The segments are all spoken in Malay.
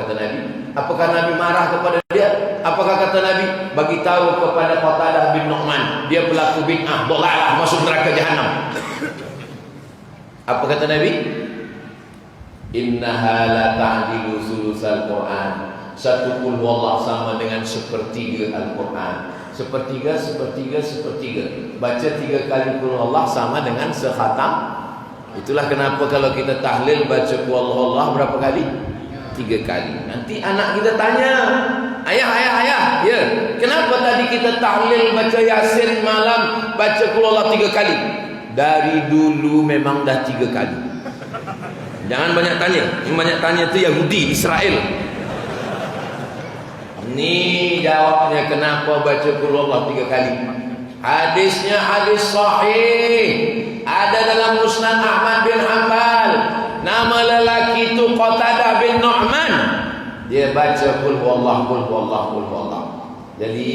kata Nabi? Apakah Nabi marah kepada dia? Apakah kata Nabi? Bagi tahu kepada Qatadah bin Nu'man, dia pelaku bid'ah, dolalah, masuk neraka jahanam. Apa kata Nabi? Innaha la ta'dilu sulusal Quran. Satu qul huwallah sama dengan sepertiga Al-Quran. Sepertiga. Baca 3 kali qul huwallah sama dengan sekhatam. Itulah kenapa kalau kita tahlil baca qul huwallah berapa kali? 3 kali. Nanti anak kita tanya, ayah, ya, kenapa tadi kita tahlil baca Yasin malam, baca qul huwallah 3 kali? Dari dulu memang dah 3 kali. Jangan banyak tanya. Yang banyak tanya itu Yahudi, Israel. Ini jawabnya kenapa baca qul huwallah 3 kali. Hadisnya hadis sahih. Ada dalam Musnad Ahmad bin Hanbal. Nama lelaki itu Qatadah bin Nu'man. Dia baca qul huwallah. Jadi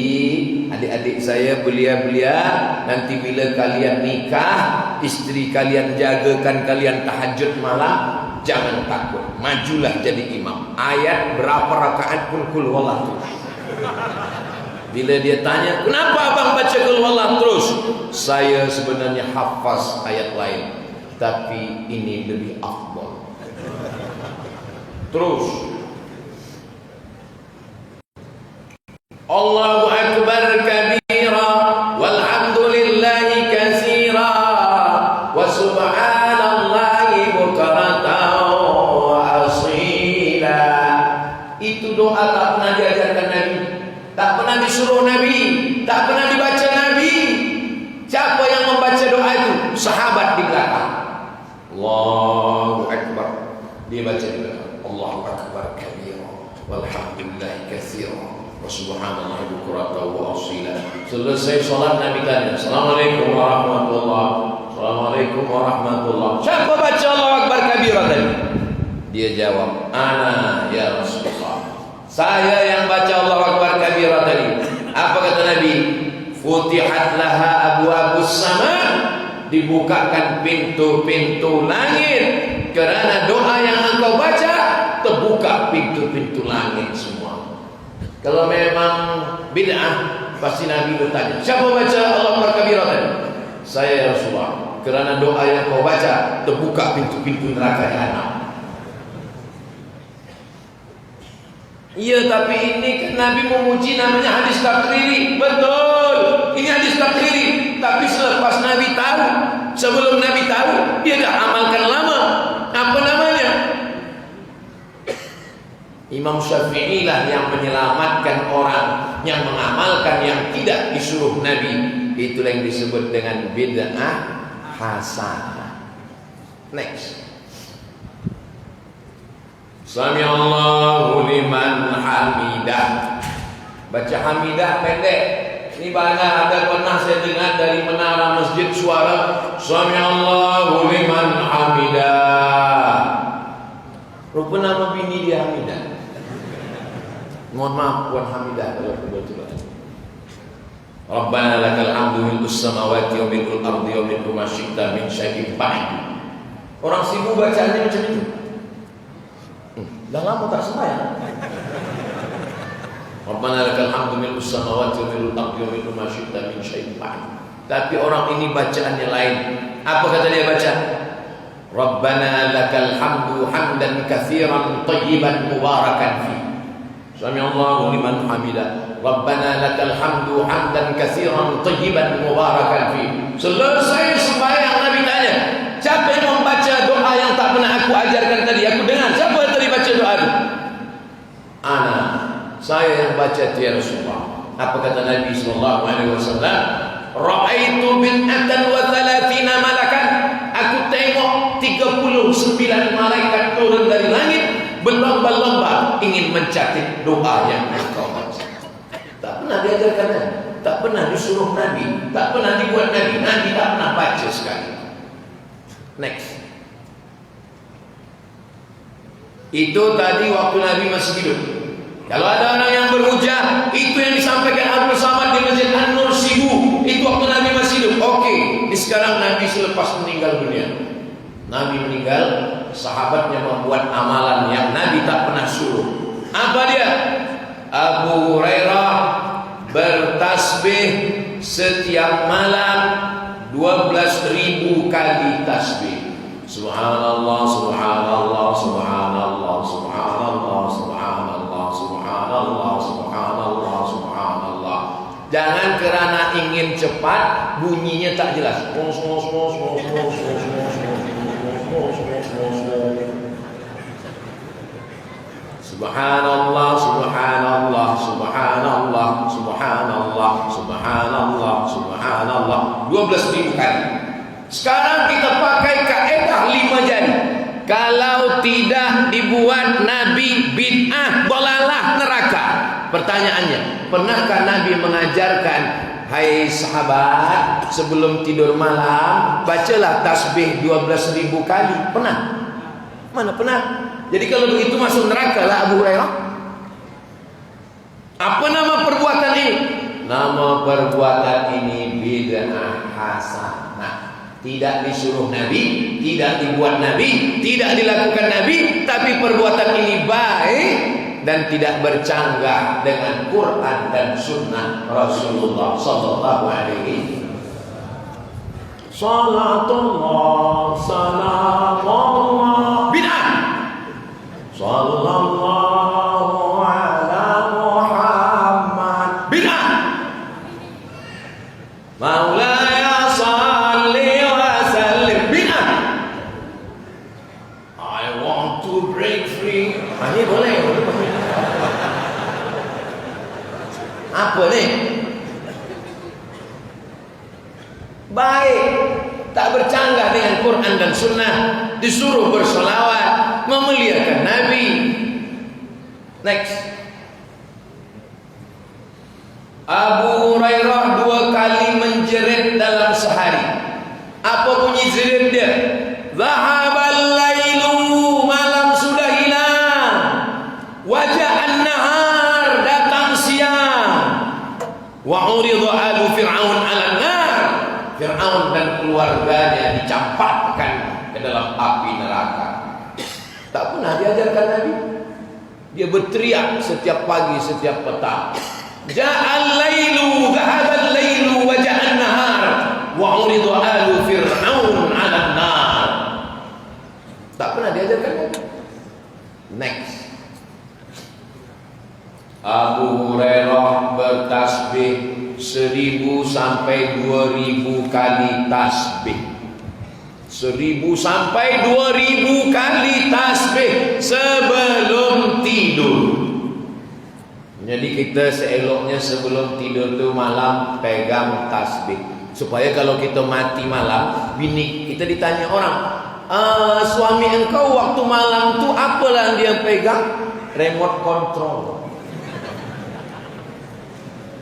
adik-adik saya belia-belia, nanti bila kalian nikah, isteri kalian jagakan kalian tahajud malam, jangan takut, majulah jadi imam. Ayat berapa rakaat pun qul huwallah terus. Bila dia tanya, kenapa abang baca qul huwallah terus? Saya sebenarnya hafaz ayat lain, tapi ini lebih afdal. Terus Allahu akbar kabira walhamdulillahi katsira wa subhanallahi bukratan wa asila. Itu doa tak pernah diajarkan Nabi, tak pernah disuruh Nabi, tak pernah dibaca Nabi. Siapa yang membaca doa itu? Sahabat di belakang. Allahu akbar. Dia baca juga Allahu akbar kabira walhamdulillahi katsira subhanallah bukratan wa asila. Selesai salat Nabi tanya, Assalamualaikum warahmatullahi. Assalamualaikum warahmatullahi. Siapa baca Allahu akbar kabira tadi? Dia jawab, ana ya Rasulullah. Saya yang baca Allahu akbar kabira tadi. Apa kata Nabi? Futihat laha abwabus sama. Dibukakan pintu-pintu langit. Kerana doa yang engkau baca, terbuka pintu-pintu langit semua. Kalau memang bid'ah, pasti Nabi bertanya, siapa baca Allah Akbar kabira tadi? Saya ya Rasulullah. Kerana doa yang kau baca, terbuka pintu-pintu neraka jahanam. Iya, tapi ini kan Nabi memuji, namanya hadis takriri. Betul, ini hadis takriri. Tapi selepas Nabi tahu, sebelum Nabi tahu, dia dah amalkan lama. Apa namanya? Imam Syafi'i lah yang menyelamatkan orang yang mengamalkan yang tidak disuruh Nabi. Itulah yang disebut dengan bid'ah hasanah. Next. Sami Allahu liman hamidah. Baca hamidah pendek. Ini banyak ada pernah saya dengar dari menara masjid suara Sami Allahu liman hamidah. Rupa nama bini dia Hamidah. Mohon maaf Puan Hamidah kalau kebetulan. Rabbana lakal hamdu mil'us samawati wa mil'ul ardi wa mil'u ma syi'ta min syai'in ba'd. Orang sibuk bacanya macam itu. Dah lama tak sembahyang. Rabbana lakal hamdu mil'us samawati wa mil'ul ardi wa mil'u ma syi'ta min syai'in ba'd. Tapi orang ini bacaannya lain. Apa kata dia baca? Rabbana lakal hamdu hamdan katsiran tayyiban mubarakan fi. Sami Allahu liman hamidah. Rabbana lakal hamdu hamdan katsiran tayyiban mubarakan fi. Selesai sembahyang Nabi tanya, siapa yang membaca doa yang tak pernah aku ajarkan tadi? Aku dengar. Siapa yang tadi baca doa itu? Ana. Saya yang baca itu ya Rasulullah. Apa kata Nabi sallallahu alaihi wasallam? Ra'aitu bid'atan wa 30 malakan. Aku tengok 39 malaikat turun dari langit berlomba-lomba ingin mencatat doa yang engkau baca. Tak pernah diajarkan Nabi, tak pernah disuruh Nabi, tak pernah dibuat Nabi. Nabi tak pernah baca sekali. Next. Itu tadi waktu Nabi masih hidup. Kalau ada orang yang berhujah, itu yang disampaikan Abdul Samad di Masjid An-Nur Sibu, itu waktu Nabi masih hidup. Oke, ini sekarang Nabi selepas meninggal dunia. Nabi meninggal, sahabatnya membuat amalan yang Nabi tak pernah suruh. Apa dia? Abu Hurairah bertasbih setiap malam 12.000 kali tasbih. Subhanallah, subhanallah, subhanallah, subhanallah, subhanallah, subhanallah, subhanallah, subhanallah. Jangan kerana ingin cepat bunyinya tak jelas. Subhanallah, subhanallah, subhanallah, subhanallah, subhanallah, subhanallah 12.000 kali. Sekarang kita pakai kaedah 5 jari. Kalau tidak dibuat Nabi bid'ah, dalalah, neraka. Pertanyaannya, pernahkah Nabi mengajarkan, hai sahabat, sebelum tidur malam bacalah tasbih 12.000 kali? Pernah? Mana pernah? Jadi kalau begitu masuk neraka lah Abu Hurairah. Apa nama perbuatan ini? Nama perbuatan ini bid'ah hasanah. Tidak disuruh Nabi, tidak dibuat Nabi, tidak dilakukan Nabi, tapi perbuatan ini baik dan tidak bercanggah dengan Quran dan Sunnah Rasulullah Sallallahu Alaihi Wasallam. Salatullah, salamullah, bid'ah. Sallallahu ala Muhammad, bid'ah. Maulaya salli wa sallim, bid'ah. I want to break free. Ini boleh. Apa ni? Baik, tak bercanggah dengan Quran dan Sunnah. Disuruh bersolawat, memuliakan Nabi. Next. Abu Hurairah 2 kali menjerit dalam sehari. Apa bunyi jerit dia? Zahabal lailu, malam sudah hilang. Wajah an-nahar, datang siang. Wa urida alu fir'aun 'alan nar. Fir'aun dan keluarganya dicampakkan ke dalam api neraka. Tak pernah diajarkan Nabi. Dia berteriak setiap pagi, setiap petang. Ja'al lailu, zahabal lailu wa ja'an nahar wa urida alu fir'aun 'alan nar. Tak pernah diajarkan Nabi. Next. Abu Hurairah bertasbih 1.000 sampai 2.000 kali tasbih. 1.000 sampai 2.000 kali tasbih sebelum tidur. Jadi kita seeloknya sebelum tidur tu malam pegang tasbih, supaya kalau kita mati malam, bini kita ditanya orang, suami engkau waktu malam tu apalah dia pegang? Remote control.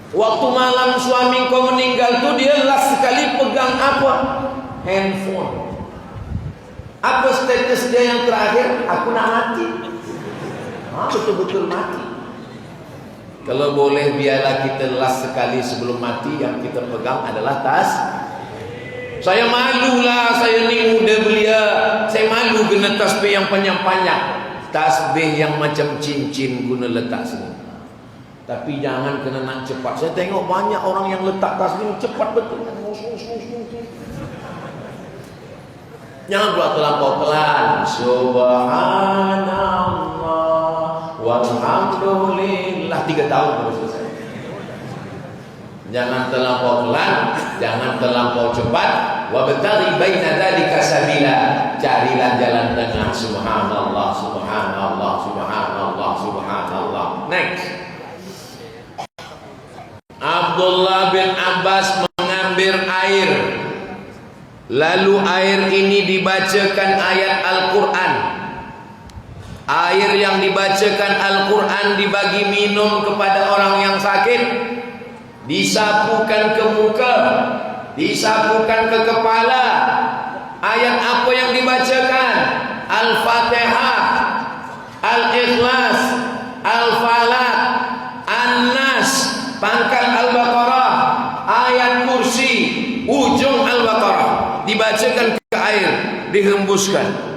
Waktu malam suami kau meninggal tu dia last sekali pegang apa? Handphone. Apa status dia yang terakhir? Aku nak mati. Betul-betul mati. Kalau boleh biarlah kita last sekali sebelum mati yang kita pegang adalah tas. Saya malulah, saya ni muda belia. Saya malu guna tasbih yang panjang-panjang. Tasbih yang macam cincin guna letak sini. Tapi jangan kena nak cepat. Saya tengok banyak orang yang letak tasbih cepat betul. Jangan buat terlampau pelan. Subhanallah walhamdulillah 3 tahun baru selesai. Jangan terlampau pelan, jangan terlampau cepat. Wabtaghi baina dzalika sabila. Carilah jalan tengah. Subhanallah, subhanallah, subhanallah, subhanallah. Next. Abdullah bin Abbas mengambil air, lalu air ini dibacakan ayat Al-Quran. Air yang dibacakan Al-Quran dibagi minum kepada orang yang sakit, disapukan ke muka, disapukan ke kepala. Ayat apa yang dibacakan? Al-Fatihah, Al-Ikhlas, Al-Falaq, An-Nas, pangkal Al-Baqarah, ayat kursi, ujung Al-Baqarah, dibacakan ke air, dihembuskan.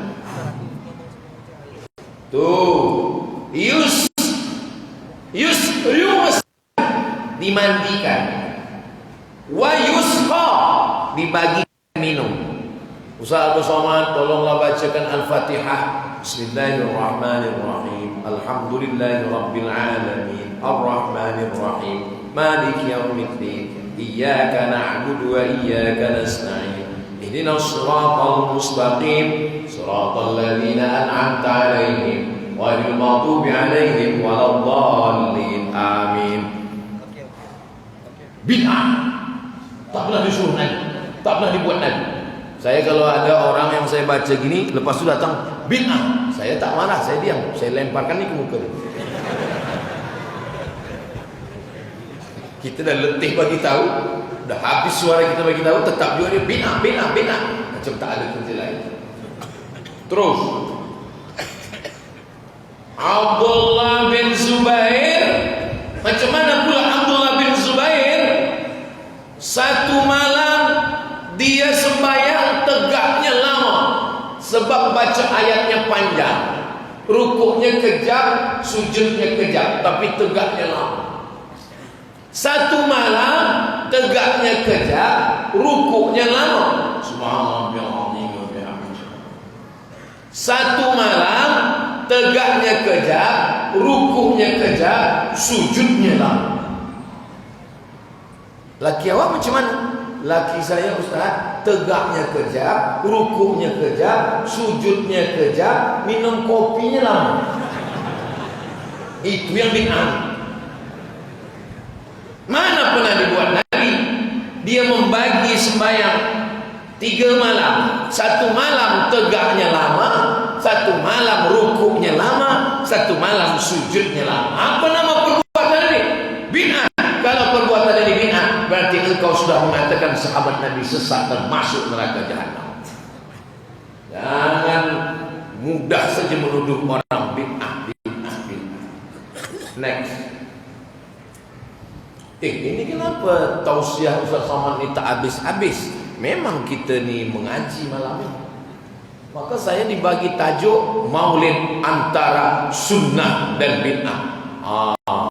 Tuh, dimandikan. Wa yusqa, dibagi minum. Ustaz Abdul Somad, tolonglah bacakan Al-Fatihah. Bismillahirrahmanirrahim. Alhamdulillahirabbil alamin. Arrahmanirrahim. Maliki yaumiddin. Iyyaka na'budu wa iyyaka nasta'in. Ihdinas siratal mustaqim. Siratal ladzina an'amta 'alaihim ghairil maghdubi 'alaihim waladdallin. Amin. Bid'ah tak pernah disuruh Nabi, tak pernah dibuat Nabi. Saya kalau ada orang yang saya baca gini, lepas itu datang bid'ah, saya tak marah, saya diam, saya lemparkan ni ke muka dia. Kita dah letih bagi tahu, dah habis suara kita bagi tahu, tetap juga dia bid'ah, bid'ah, bid'ah, macam tak ada kerja lain. Terus Abdullah bin Zubair, macam mana pula Abdullah bin Zubair? Satu malam dia sembahyang tegaknya lama, sebab baca ayatnya panjang, rukuknya kejap, sujudnya kejap, tapi tegaknya lama. Satu malam tegaknya kejap, rukuknya lama. Subhanallah. Satu malam tegaknya kejap, rukuknya kejap, sujudnya lama. Laki awak macam mana? Laki saya Ustaz, tegaknya kejap, rukuknya kejap, sujudnya kejap, minum kopinya lama. Itu yang bid'ah. Mana pernah dibuat Nabi? Dia membagi sembahyang 3 malam. Satu malam tegaknya lama, satu malam rukuknya lama, satu malam sujudnya lama. Apa nama perbuatan ini? Bid'ah. Kalau perbuatan ini bid'ah, berarti engkau sudah mengatakan sahabat Nabi sesat dan masuk neraka jahanam. Jangan mudah saja menuduh orang bid'ah, bid'ah, bid'ah. Next. Ini kenapa tausiah Ustaz Somad ni tak habis-habis? Memang kita ni mengaji malam ini. Maka saya dibagi tajuk Maulid antara sunnah dan bid'ah.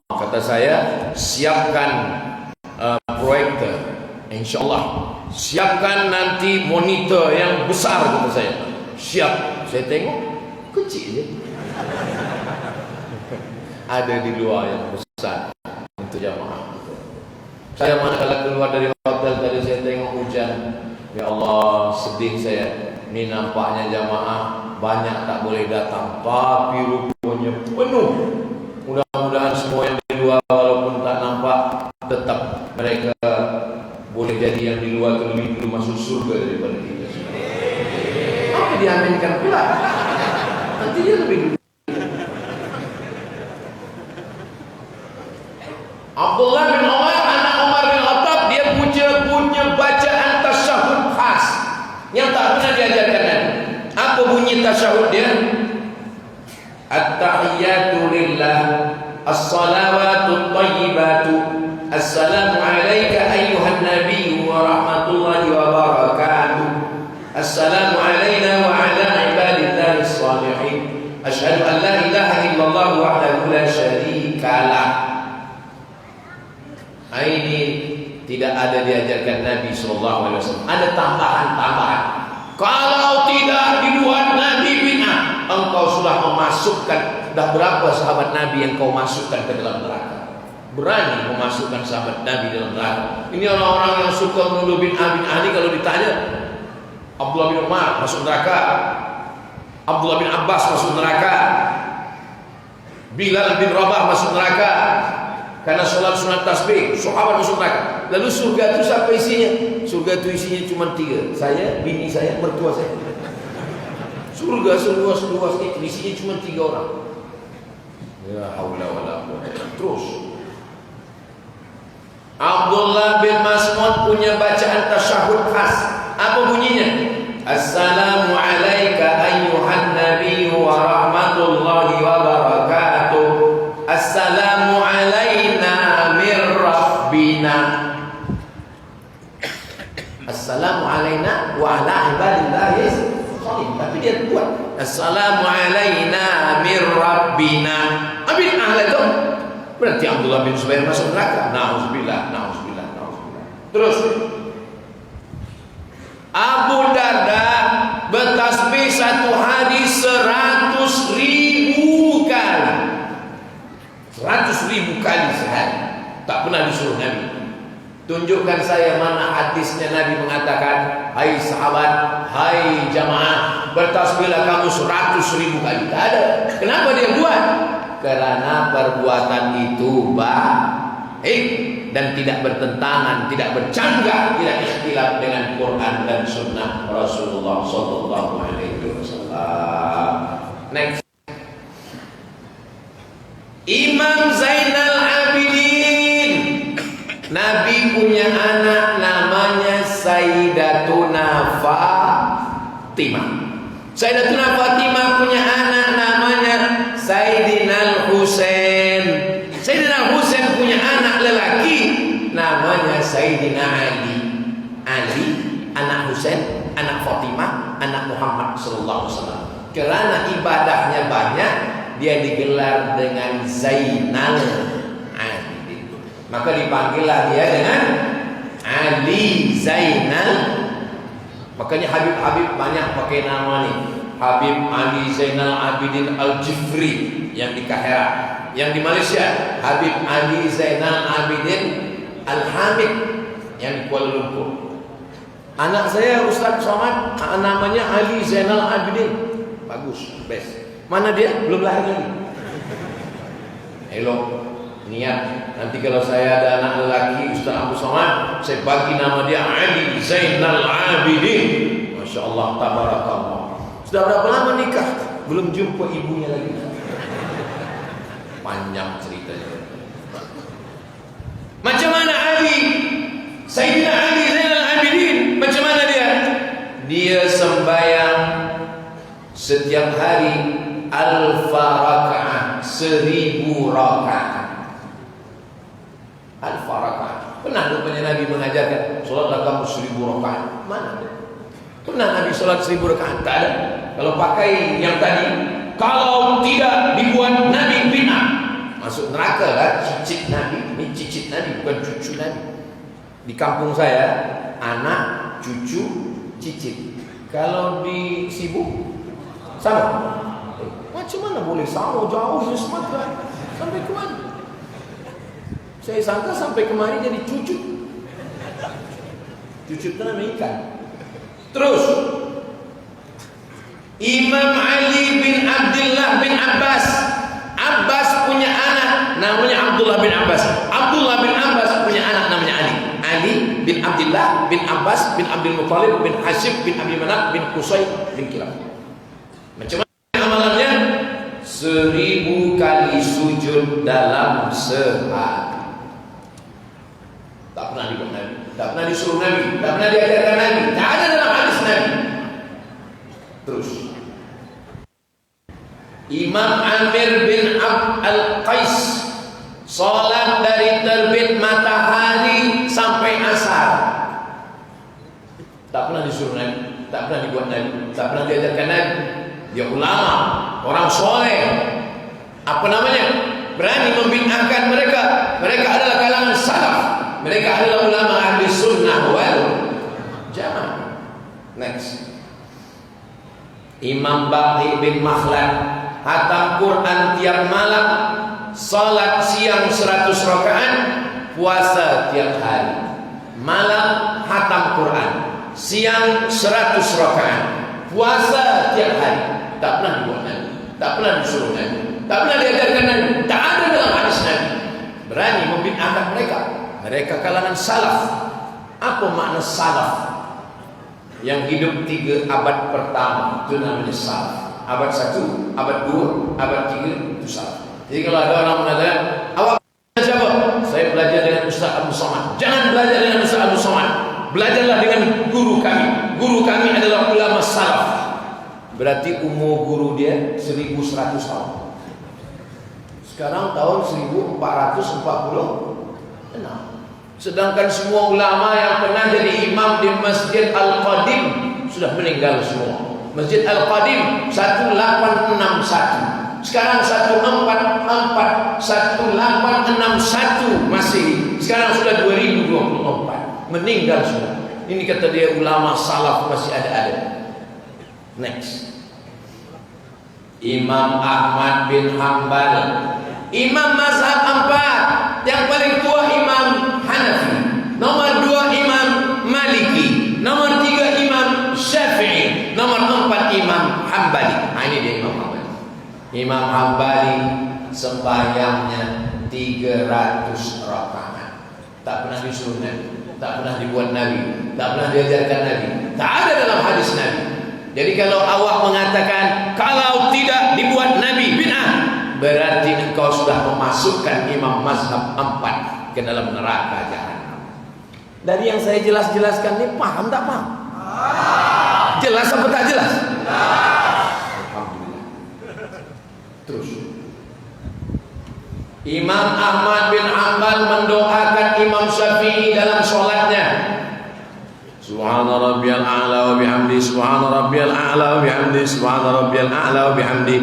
Kata saya, siapkan proyektor, InsyaAllah. Siapkan nanti monitor yang besar, kata saya. Siap. Saya tengok kecil je. Ada di luar yang besar untuk jamaah. Saya manakala keluar dari hotel tadi, saya tengok hujan. Ya Allah, sedih saya. Ini nampaknya jamaah banyak tak boleh datang, tapi rupanya penuh. Mudah-mudahan semua yang di luar walaupun tak nampak, tetap mereka boleh jadi yang di luar lebih dulu masuk surga daripada kita. Apa diaminkan pula? Nanti dia lebih dulu. Abdullah bin Umar, anak Umar bin Khattab, dia punya bacaan tasyahud khas yang tak pernah diajarkan Nabi. Apa bunyi tasyahud dia? At-tahiyyatu lillah, as-salawatu thayyibatu, assalamu alayka ayyuhan nabiyyu wa rahmatullahi wa barakatuh, assalamu alayna wa ala ibadillahi salihin, asyhadu an la ilaha illallah wahdahu la syarika lah. Ini tidak ada diajarkan Nabi SAW. Ada tambahan-tambahan. Kalau tidak dibuat Nabi bid'ah, engkau sudah memasukkan. Dah berapa sahabat Nabi yang kau masukkan ke dalam neraka? Berani memasukkan sahabat Nabi dalam neraka. Ini orang-orang yang suka menuduh bid'ah ini, kalau ditanya, Abdullah bin Umar masuk neraka, Abdullah bin Abbas masuk neraka, Bilal bin Rabah masuk neraka karena sholat sunat tasbih, sahabat masuk neraka. Lalu surga itu siapa isinya? Surga itu isinya cuma 3. Saya, bini saya, mertua saya. Surga seluas-luas itu isinya cuma 3 orang. Ya haula wala quwwata. Terus Abdullah bin Mas'ud punya bacaan tasyahud khas. Apa bunyinya? Assalamu alayka ayyuhan nabiyyu wa rahmatullahi wa barakatuh. Assalamu alayna min rabbina. Assalamu alayna wa ala ibadillahi salihin. Tapi dia buat Assalamu alayna min rabbina. Amin ahla itu. Berarti Abdullah bin Zubair masuk neraka. Nauzubillah, nauzubillah, nauzubillah. Terus Abu Darda bertasbih satu hari 100.000 kali. 100.000 kali sehari. Tak pernah disuruh Nabi. Tunjukkan saya mana hadisnya Nabi mengatakan, hai sahabat, hai jamaah, bertasbihlah kamu 100.000 kali. Tak ada. Kenapa dia buat? Karena perbuatan itu baik dan tidak bertentangan, tidak bercanggah, tidak ikhtilaf dengan Quran dan Sunnah Rasulullah Sallallahu Alaihi Wasallam. Next, Imam Zainal Abidin. Nabi punya anak namanya Sayyidatuna Fatimah. Sayyidatuna Fatimah punya anak namanya Sayyidina Husain. Sayyidina Husain punya anak lelaki namanya Sayyidina Ali. Ali anak Husain, anak Fatimah, anak Muhammad sallallahu alaihi wasallam. Karena ibadahnya banyak, dia digelar dengan Zainal Abidin. Maka dipanggillah dia dengan Ali Zainal. Makanya Habib-Habib banyak pakai nama nih. Habib Ali Zainal Abidin Al-Jifri yang di Kahira. Yang di Malaysia Habib Ali Zainal Abidin Al-Hamid yang di Kuala Lumpur. Anak saya Ustaz Somad namanya Ali Zainal Abidin. Bagus, best. Mana dia? Belum lahir lagi. Elok, niat. Nanti kalau saya ada anak lelaki Ustaz Abu Somad, saya bagi nama dia Ali Zainal Abidin. Masya Allah, tabarakallah. Sudah berapa lama nikah? Belum jumpa ibunya lagi. Panjang ceritanya. Macam mana Ali? Sayyidina Ali Zainal Abidin. Macam mana dia? Dia sembahyang setiap hari alfa rakaat, 1000 rakaat. Alfa rakaat. Pernah rupanya Nabi mengajarkan solatlah kamu 1000 rakaat. Mana? Pernah Nabi solat 1000 rakaat? Tak ada. Kalau pakai yang tadi, kalau tidak dibuat Nabi bid'ah, masuk neraka lah. Cicit Nabi, ini cicit Nabi, bukan cucu Nabi. Di kampung saya, anak, cucu, cicit. Kalau di Sibuk sama. Macam mana boleh sama? Jauh di Sumatera. Sampai ke mana? Saya sangka sampai kemari jadi cucut. Cucut itu namanya ikan. Terus Imam Ali bin Abdullah bin Abbas. Abbas punya anak namanya Abdullah bin Abbas. Abdullah bin Abbas punya anak namanya Ali. Ali bin Abdullah bin Abbas bin Abdul Muttalib bin Hashim bin Abi Manaf bin Qusay bin Kilab. Macam mana amalannya? 1000 kali sujud dalam sehari. Tak pernah dibuat Nabi, tak pernah disuruh Nabi, tak pernah diajarkan Nabi, tak ada dalam hadis Nabi. Terus Imam Amir bin Abd al-Qais salat dari terbit matahari sampai asar. Tak pernah disuruh Nabi, tak pernah dibuat Nabi, tak pernah diajarkan Nabi. Dia ulama, orang soleh. Apa namanya? Berani membid'ahkan mereka. Mereka adalah kalangan salaf. Mereka adalah ulama ahli sunnah wal jamaah. Next, Imam Baqi bin Makhlad hatam Quran tiap malam, salat siang 100 rakaat, puasa tiap hari. Malam hatam Quran, siang 100 rakaat, puasa tiap hari. Tak pernah dibuat Nabi, tak pernah disuruh Nabi, tak pernah diajarkan Nabi, tak ada dalam hadis Nabi. Berani membid'ahkan mereka. Mereka kalangan salaf. Apa makna salaf? Yang hidup 3 abad pertama, itu namanya salaf. Abad 1, abad 2, abad 3 itu salaf. Jadi kalau ada orang mengatakan, awak belajar siapa? Saya belajar dengan Ustaz Abu Somad. Jangan belajar dengan Ustaz Abu Somad. Belajarlah dengan guru kami. Guru kami adalah ulama salaf. Berarti umur guru dia 1100 tahun. Sekarang tahun 1446. Sedangkan semua ulama yang pernah jadi imam di Masjid Al-Qadim sudah meninggal semua. Masjid Al-Qadim 1861. Sekarang 1441 masih. Sekarang sudah 2024. Meninggal sudah. Ini kata dia ulama salaf masih ada. Next. Imam Ahmad bin Hanbal, imam mazhab 4. Yang paling tua Imam Hanafi, nomor 2 Imam Maliki, nomor 3 Imam Syafi'i, nomor 4 Imam Hambali. Ini dia Imam Hambali. Imam Hambali sembahyangnya 300 rakaat. Tak pernah disuruh Nabi, tak pernah dibuat Nabi, tak pernah diajarkan Nabi, tak ada dalam hadis Nabi. Jadi kalau awak mengatakan kalau tidak dibuat Nabi bid'ah, berarti engkau sudah memasukkan imam mazhab 4 ke dalam neraka jahanam. Dari yang saya jelaskan ini paham tak paham? Jelas apa tak jelas? Alhamdulillah. Terus Imam Ahmad bin Hanbal mendoakan Imam Syafi'i dalam sholatnya. Subhana rabbiyal a'la wa bihamdi, subhana rabbiyal a'la wa bihamdi, subhana rabbiyal a'la wa bihamdi.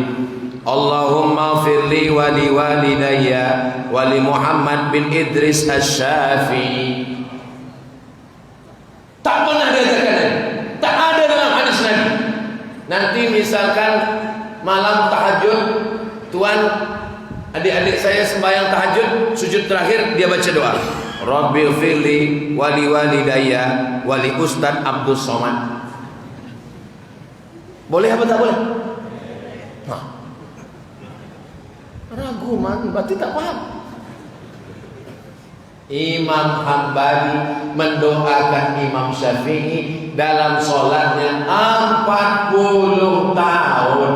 Allahumma firli wa li walidayya wa li Muhammad bin Idris Asy-Syafi'i. Tak pernah diajarkan Nabi, tak ada dalam hadis Nabi. Nanti misalkan malam tahajud, tuan, adik-adik saya sembahyang tahajud, sujud terakhir dia baca doa, Rabbil firli wali walidayya wali Ustaz Abdul Somad. Boleh apa tak boleh? Nah, ragu man, berarti tak paham. Imam Hambali mendoakan Imam Syafi'i dalam sholatnya 40 tahun.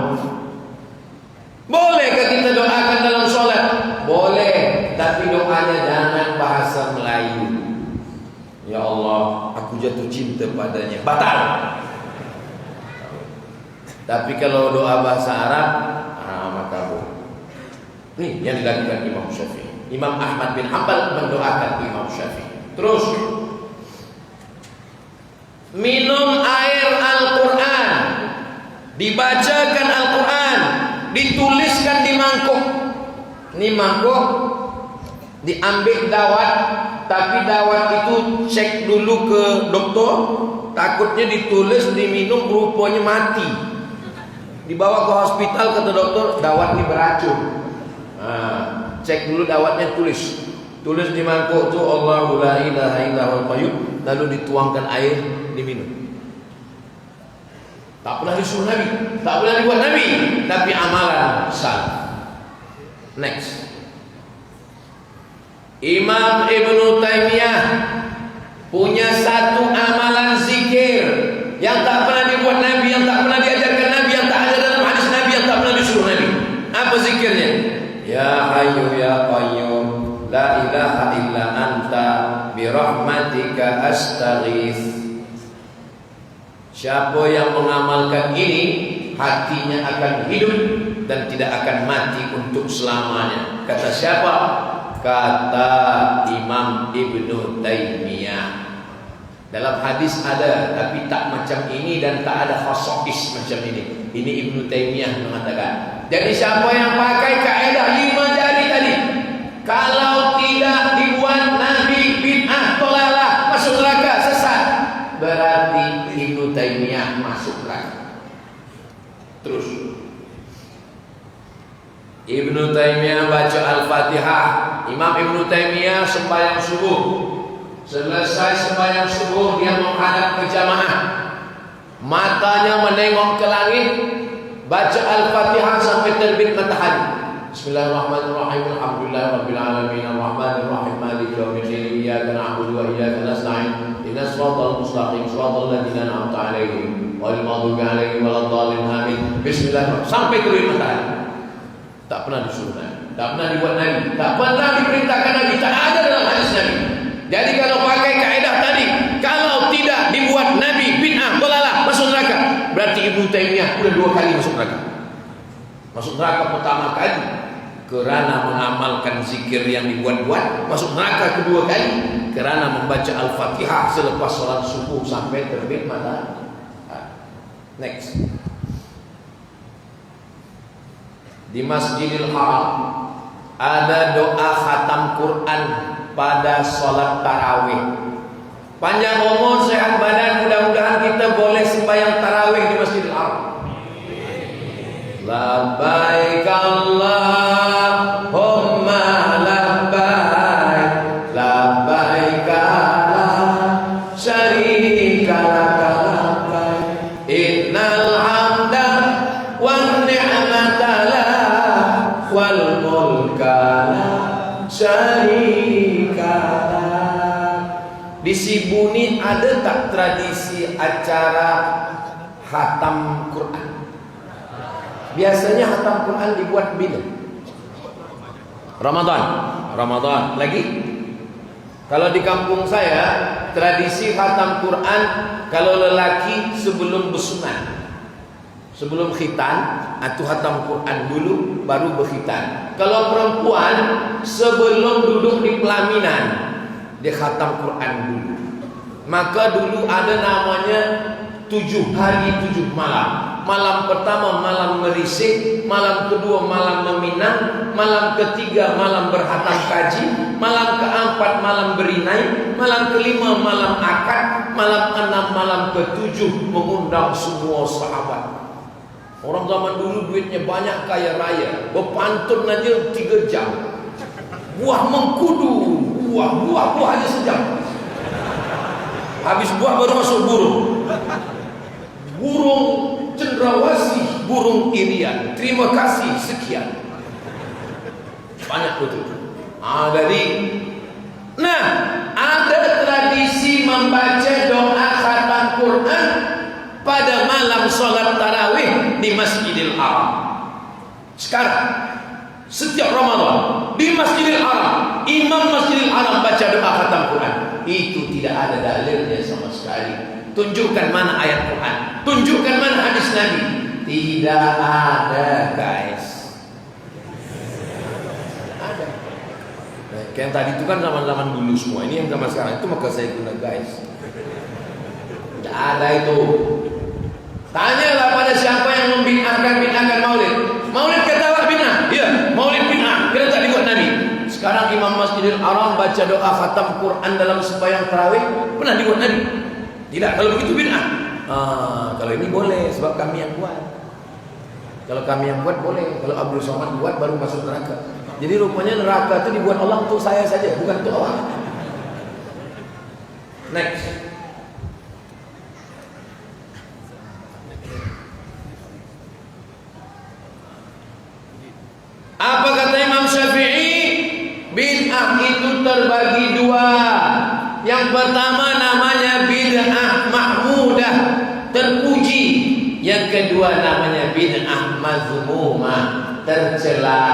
Bolehkah kita doakan dalam sholat? Boleh, tapi doanya jangan bahasa Melayu. Ya Allah, aku jatuh cinta padanya. Batal. Tapi kalau doa bahasa Arab, maka boleh. Ini yang dilakukan Imam Syafi'i. Imam Ahmad bin Hanbal mendoakan Imam Syafi'i. Terus minum air Al-Quran, dibacakan Al-Quran, dituliskan di mangkuk. Ini mangkuk diambil dawat, tapi dawat itu cek dulu ke dokter, takutnya ditulis diminum rupanya mati. Dibawa ke hospital, kata dokter dawat ini beracun. Cek dulu dawatnya, tulis di mangkuk itu Allahu la ilaha illallahul qayyum, lalu dituangkan air, diminum. Tak pernah disuruh Nabi, tak pernah dibuat Nabi, tapi amalan salaf. Next, Imam Ibnu Taimiyah punya satu amalan zikir yang tak pernah dibuat Nabi, yang tak pernah diajarkan Nabi, yang tak ada dalam hadis Nabi, yang tak pernah disuruh Nabi. Apa zikirnya? Ya Hayyu ya Qayyum, la ilaha illa anta bi rahmatika astaghits. Siapa yang mengamalkan ini, hatinya akan hidup dan tidak akan mati untuk selamanya. Kata siapa? Kata Imam Ibnu Taimiyah. Dalam hadis ada, tapi tak macam ini dan tak ada khasais macam ini. Ini Ibnu Taimiyah mengatakan. Jadi siapa yang pakai kaidah 5 jari tadi, kalau tidak dibuat Nabi, bid'ah, tolalah, masuk neraka, sesat, berarti Ibnu Taimiyah masuk neraka. Terus Ibnu Taimiyah baca Al-Fatihah. Imam Ibnu Taimiyah sembahyang subuh. Selesai sembahyang subuh, dia menghadap ke jamaah, matanya menengok ke langit, baca Al-Fatihah sampai terbit matahari. Bismillahirrahmanirrahim. Alhamdulillahirabbil alamin, arrahmanir rahim, maliki yaumiddin, iyyaka na'budu wa iyyaka nasta'in, ihdinas siratal mustaqim, siratal ladzina an'amta 'alaihim, ghairil maghdubi 'alaihim waladdallin, amin. Bismillah sampai terbit matahari. Tak pernah disuruh Nabi, tak pernah dibuat Nabi, tak pernah diperintahkan Nabi, tak ada dalam hadis Nabi. Jadi kalau pakai kaidah tadi, kalau tidak dibuat Nabi, bid'ah, dolalah, masuk neraka. Berarti Ibnu Taimiyah sudah 2 kali masuk neraka. Masuk neraka pertama kali kerana mengamalkan zikir yang dibuat-buat. Masuk neraka kedua kali kerana membaca Al-Fatihah selepas sholat subuh sampai terbit matahari. Next. di Masjidil Haram ada doa khatam Quran pada sholat tarawih. Panjang umur, sehat badan, mudah-mudahan kita boleh sembahyang tarawih di Masjidil Haram. Labbaik Allahumma labbaik, labbaik la syarika laka labbaik, innal hamda wan ni'mata lak wal mulka la syarika lak. Di Sibuni ada tak tradisi acara khatam Quran? Biasanya khatam Quran dibuat bila? Ramadan lagi. Kalau di kampung saya tradisi khatam Quran, kalau lelaki sebelum bersunat, sebelum khitan, atau khatam Quran dulu baru berkhitan. Kalau perempuan sebelum duduk di pelaminan, dia khatam Quran dulu. Maka dulu ada namanya 7 hari 7 malam. Malam pertama malam merisik, malam kedua malam meminang, malam ketiga malam berhatam kaji, malam keempat malam berinai, malam kelima malam akad, malam enam malam ketujuh mengundang semua sahabat. Orang zaman dulu duitnya banyak, kaya raya, berpantun aja 3 jam. Buah mengkudu, buah aja sejam. Habis buah baru masuk burung. Burung cendrawasih, burung irian, terima kasih, sekian. Banyak betul. Nah, ada tradisi membaca doa khatam Quran pada malam sholat tarawih di Masjidil Haram. Sekarang setiap Ramadan di Masjidil Haram, imam Masjidil Haram baca doa khatam Quran. Itu tidak ada dalilnya sama sekali. Tunjukkan mana ayat Quran, tunjukkan mana hadis Nabi. Tidak ada, guys. Ada. Nah, yang tadi itu kan zaman-zaman dulu semua. Ini yang zaman sekarang itu maka saya guna, guys. Tidak ada itu. Tanyalah pada siapa yang membid'ahkan maulid. Maulid kata bid'ah. Ya, maulid bid'ah. Kira tak dibuat Nabi. Sekarang imam Masjidil Haram baca doa khatam Quran dalam sembahyang tarawih, pernah dibuat Nabi? Tidak. Kalau begitu bid'ah. Kalau ini boleh sebab kami yang buat. Kalau kami yang buat boleh. Kalau Abdul Somad buat baru masuk neraka. Jadi rupanya neraka itu dibuat Allah untuk saya saja, bukan untuk Allah. Next. Apa kata Imam Syafi'i? Bid'ah itu terbagi 2. Yang pertama namanya bid'ah mahmudah, terpuji. Yang kedua namanya bid'ah mazmumah, tercela.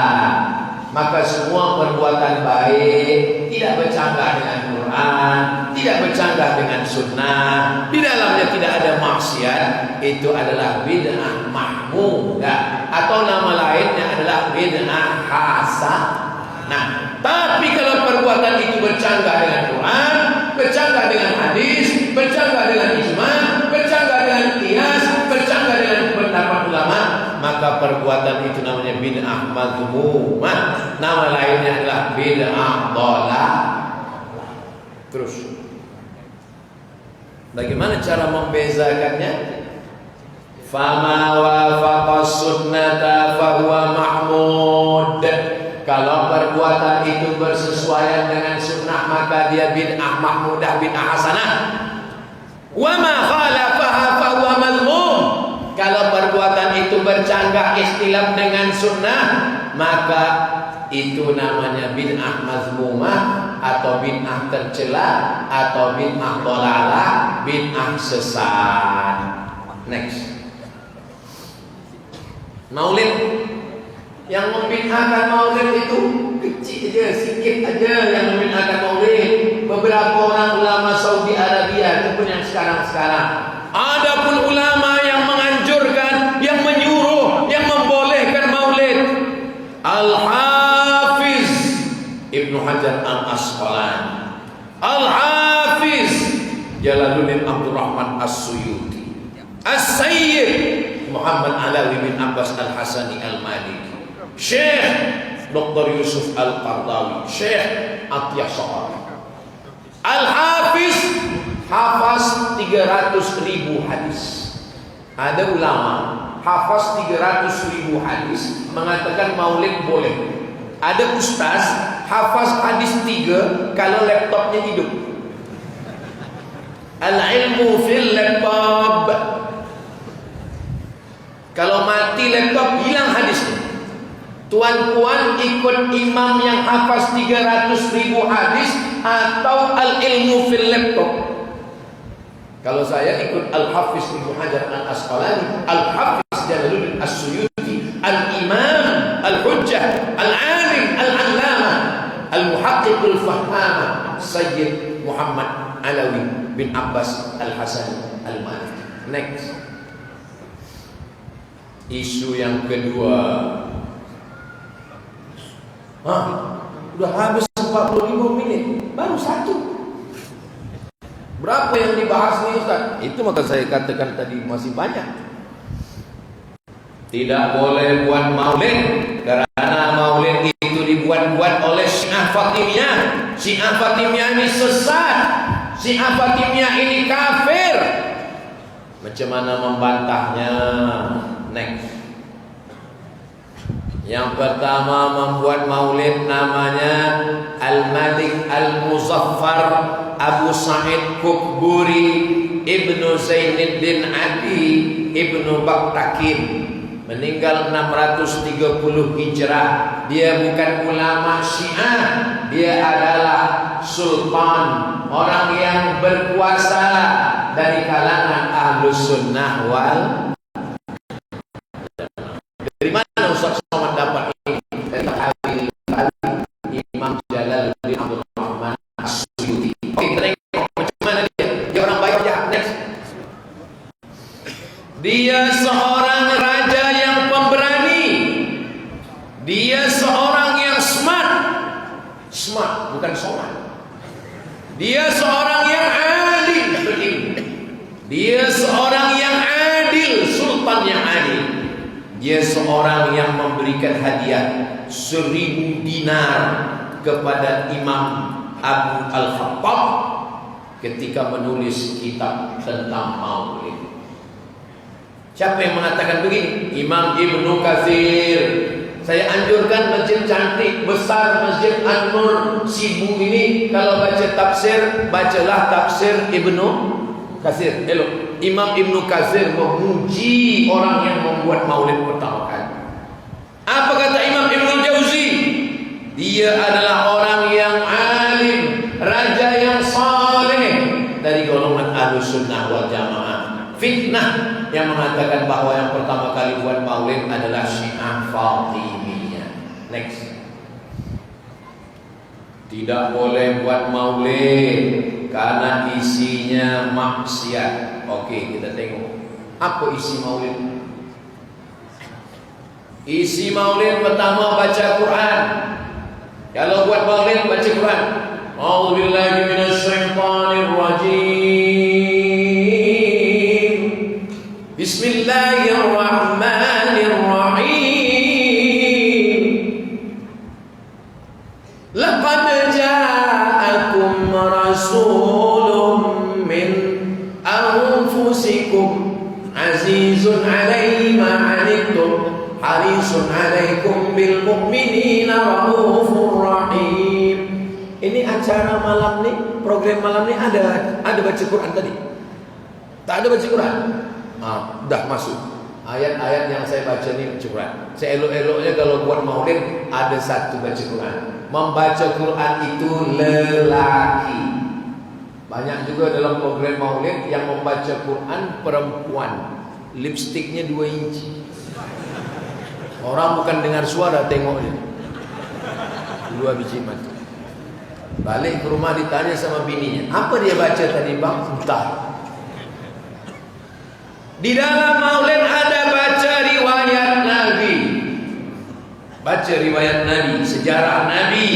Maka semua perbuatan baik tidak bercanggah dengan Quran, tidak bercanggah dengan sunnah, di dalamnya tidak ada maksiat, itu adalah bid'ah mahmudah, atau nama lainnya adalah bid'ah hasanah. Tapi kalau perbuatan itu bercanggah dengan Quran, bercanggah dengan hadis, bercanggah dengan ijma, bercanggah dengan qiyas, bercanggah dengan pendapat ulama, maka perbuatan itu namanya bid'ah mazmumah. Nama lainnya adalah bid'ah dhalalah. Terus bagaimana cara membezakannya? Fama wafaqa sunnata fahuwa mahmud. Kalau perbuatan itu bersesuaian dengan sunnah, maka dia bid'ah mahmudah, bid'ah hasanah. Wa ma khalafaha fahuwa mazmum. Kalau perbuatan itu bercanggah ikhtilaf dengan sunnah, maka itu namanya bid'ah mazmumah, atau bid'ah tercela, atau bid'ah dhalalah, bid'ah sesat. Next. Maulid. Yang membid'ahkan maulid itu kecil aja, sikit aja yang membid'ahkan maulid. Beberapa orang ulama Saudi Arabia itu pun yang sekarang-sekarang. Adapun ulama yang menganjurkan, yang menyuruh, yang membolehkan maulid, Al-Hafiz Ibnu Hajar Al-Asqalani, Al-Hafiz Jalaluddin Abdul Rahman As-Suyuti, As-Sayyid Muhammad Alawi bin Abbas Al-Hasani Al-Maliki, Syekh Dr. Yusuf Al-Qardawi, Syekh Atiyah Sha'ari. Al-Hafiz hafaz 300.000 hadis. Ada ulama hafaz 300.000 hadis mengatakan maulid boleh. Ada ustaz hafaz hadis 3 kalau laptopnya hidup. Al-ilmu fil laptop. Kalau mati laptop hilang hadisnya. Tuan-tuan ikut imam yang hafaz 300.000 hadis atau al-ilmu fil laptop? Kalau saya ikut Al-Hafiz Ibnu Hajar Al-Asqalani, Al-Hafiz Jalaluddin As-Suyuti, Al-Imam Al-Hujjah Al-Alim Al-Allamah Al-Muhaqqiq Al-Fahham Sayyid Muhammad Alawi bin Abbas Al-Hasan Al-Maliki. Next. Isu yang kedua. Udah habis 45 menit, baru satu. Berapa yang dibahas nih Ustaz? Itu maka saya katakan tadi masih banyak. Tidak boleh buat maulid karena maulid itu dibuat-buat oleh Syiah Fatimiyah. Syiah Fatimiyah ini sesat. Syiah Fatimiyah ini kafir. Macam mana membantahnya? Next. Yang pertama membuat maulid namanya Al-Malik Al-Muzaffar Abu Sa'id Kuburi Ibnu Zainuddin Adi Ibnu Baktakin, meninggal 630 Hijrah. Dia bukan ulama Syiah, dia adalah sultan, orang yang berkuasa dari kalangan Ahlus Sunnah wal. Dari mana Ustaz Somad dapat ini? Dari Habib Imam Jalaluddin Abdul Rahman As-Suyuti. Oke, kita tengok macam mana dia. Dia orang baik ya. Next. Dia seorang raja yang pemberani. Dia seorang yang smart. Smart, bukan somat. Dia seorang yang alim berilmu. Dia seorang yang adil, sultan yang adil. Dia seorang yang memberikan hadiah 1000 dinar kepada Imam Abu Al-Khattab ketika menulis kitab tentang maulid. Siapa yang mengatakan begini? Imam Ibnu Katsir. Saya anjurkan masjid cantik besar, Masjid An-Nur Sibu ini, kalau baca tafsir, bacalah tafsir Ibnu Katsir. Elok. Imam Ibnu Katsir memuji orang yang membuat maulid pertama kali. Apa kata Imam Ibnu Jauzi? Dia adalah orang yang alim, raja yang saleh dari golongan Ahlus Sunnah wal Jamaah. Fitnah yang mengatakan bahwa yang pertama kali buat maulid adalah Syiah Fatimiyah. Next. Tidak boleh buat maulid karena isinya maksiat. Oke, kita tengok apa isi maulid. Isi maulid pertama baca Quran. Kalau buat maulid baca Quran. A'udzubillahi minasyaitonir rajim. Bismillahirrahmanirrahim. Laqad ja'akum rasulun min anfusikum azizun 'alaihi ma 'anittum harisun 'alaikum bil mu'minina raufur rahim. Ini acara malam nih, program malam nih ada baca Quran tadi? Tak ada baca Quran? Dah masuk. Ayat-ayat yang saya baca ini baca Quran. Saya elok-eloknya kalau buat maulid ada satu baca Quran. Membaca Quran itu lelaki. Banyak juga dalam program maulid yang membaca Quran perempuan. Lipstiknya 2 inci. Orang bukan dengar suara, tengoknya 2 biji mata. Balik ke rumah ditanya sama bininya, apa dia baca tadi bang? Entah. Di dalam maulid ada baca riwayat Nabi. Baca riwayat Nabi, sejarah Nabi,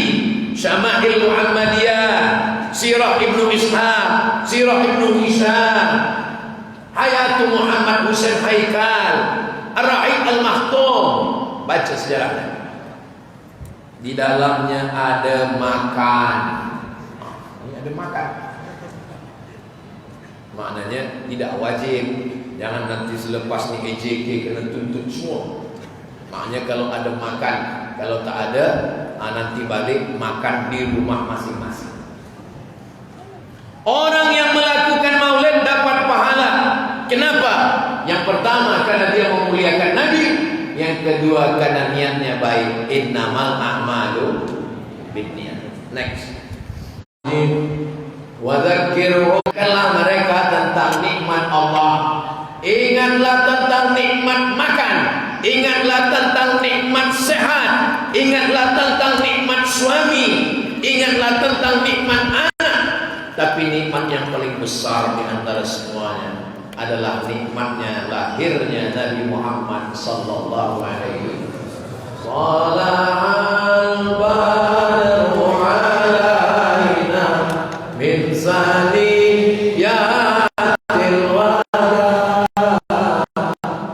Syama'il Muhammadiyah, Sirah Ibnu Ishaq, Sirah Ibnu Hisham, Hayatu Muhammad Husain Haikal, Ar-Ra'id Al-Makhtum. Baca sejarah Nabi. Di dalamnya ada makan. Ini ada makan. Maknanya tidak wajib. Jangan nanti selepas ni EJK kena tuntut semua. Maknanya kalau ada makan, kalau tak ada, nanti balik makan di rumah masing-masing. Orang yang melakukan maulid dapat pahala. Kenapa? Yang pertama karena dia memuliakan Nabi. Yang kedua karena niatnya baik. Innamal a'malu binniyat. Next. Wa dzakirhum, mereka tentang nikmat Allah. Ingatlah tentang nikmat makan. Ingatlah tentang nikmat sehat. Ingatlah tentang nikmat suami. Ingatlah tentang nikmat anak. Tapi nikmat yang paling besar di antara semuanya adalah nikmatnya lahirnya Nabi Muhammad sallallahu alaihi wasallam. Min saniyatil wada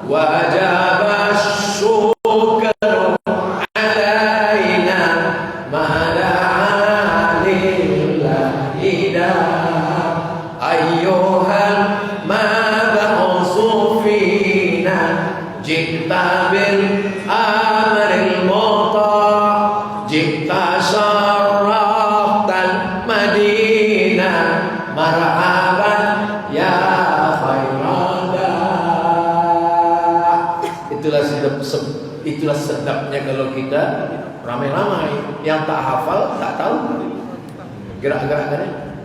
wajib syukur alaina mada'alillah ayyuhal mab'usu fina jikta bil amril muta' jikta syaraftal madinah marhaban ya khairada. Itulah sedapnya kalau kita ramai-ramai. Yang tak hafal tak tahu gerak-gerakannya.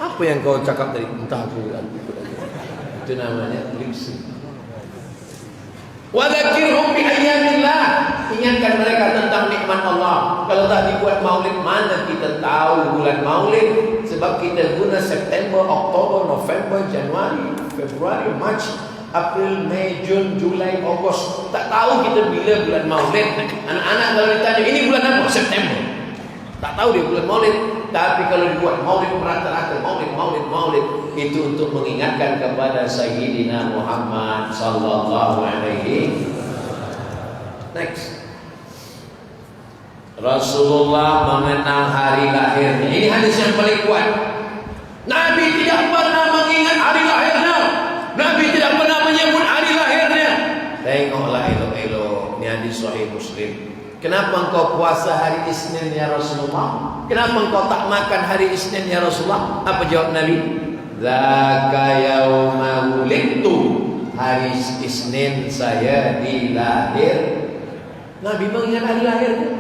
Apa yang kau cakap tadi? Entah aku. Itu namanya lipsi. Wa dzakirhum bi ayyamillah. Ingatkan mereka tentang nikmat Allah. Kalau tak dibuat maulid, mana kita tahu bulan maulid? Sebab kita guna September, Oktober, November, Januari, Februari, Mac, April, Mei, Jun, Julai, Ogos. Tak tahu kita bila bulan maulid. Anak-anak kalau ditanya, ini bulan apa? September. Tak tahu dia bulan maulid. Tapi kalau dibuat maulid merata-rata, maulid, itu untuk mengingatkan kepada Sayyidina Muhammad sallallahu alaihi. Next. Rasulullah mengenang hari lahirnya. Ini hadis yang paling kuat. Nabi tidak pernah mengingat hari lahirnya. Nabi tidak pernah menyebut hari lahirnya. Tengoklah elok-elok. Ini hadis Sahih Muslim. Kenapa engkau puasa hari Isnin ya Rasulullah? Kenapa engkau tak makan hari Isnin ya Rasulullah? Apa jawab Nabi? Zaka yauma wulidtu. Hari Isnin saya dilahir. Nabi mengingat hari lahirnya.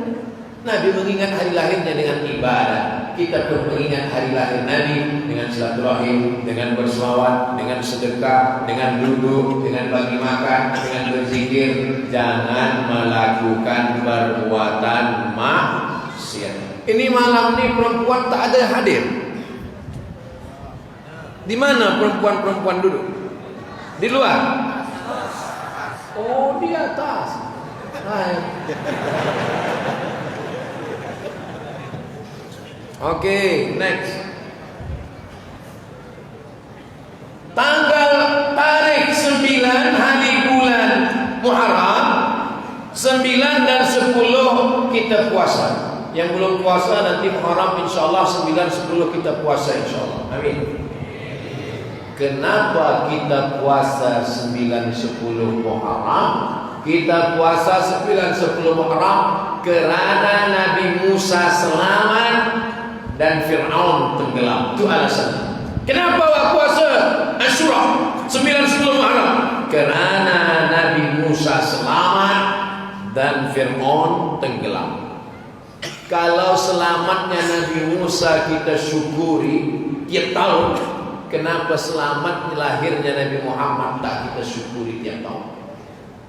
Nabi mengingat hari lahirnya dengan ibadah. Kita pun mengingat hari lahir Nabi dengan silaturahim, dengan berselawat, dengan sedekah, dengan duduk, dengan bagi makan, dengan berzikir. Jangan melakukan perbuatan maksiat. Ini malam ini perempuan tak ada hadir. Di mana perempuan-perempuan duduk? Di luar? Oh, di atas. Hai. Oke, next. Tarikh 9 hari bulan Muharram, 9 dan 10 kita puasa. Yang belum puasa nanti Muharram insyaallah 9 10 kita puasa insyaallah. Amin. Kenapa kita puasa 9 10 Muharram? Kita puasa 9 10 Muharram kerana Nabi Musa selamat dan Fir'aun tenggelam. Itu alasan. Kenapa puasa Asyura 9 10 Muharram? Kerana Nabi Musa selamat dan Fir'aun tenggelam. Kalau selamatnya Nabi Musa kita syukuri tiap tahun, kenapa selamatnya lahirnya Nabi Muhammad tak kita syukuri tiap tahun?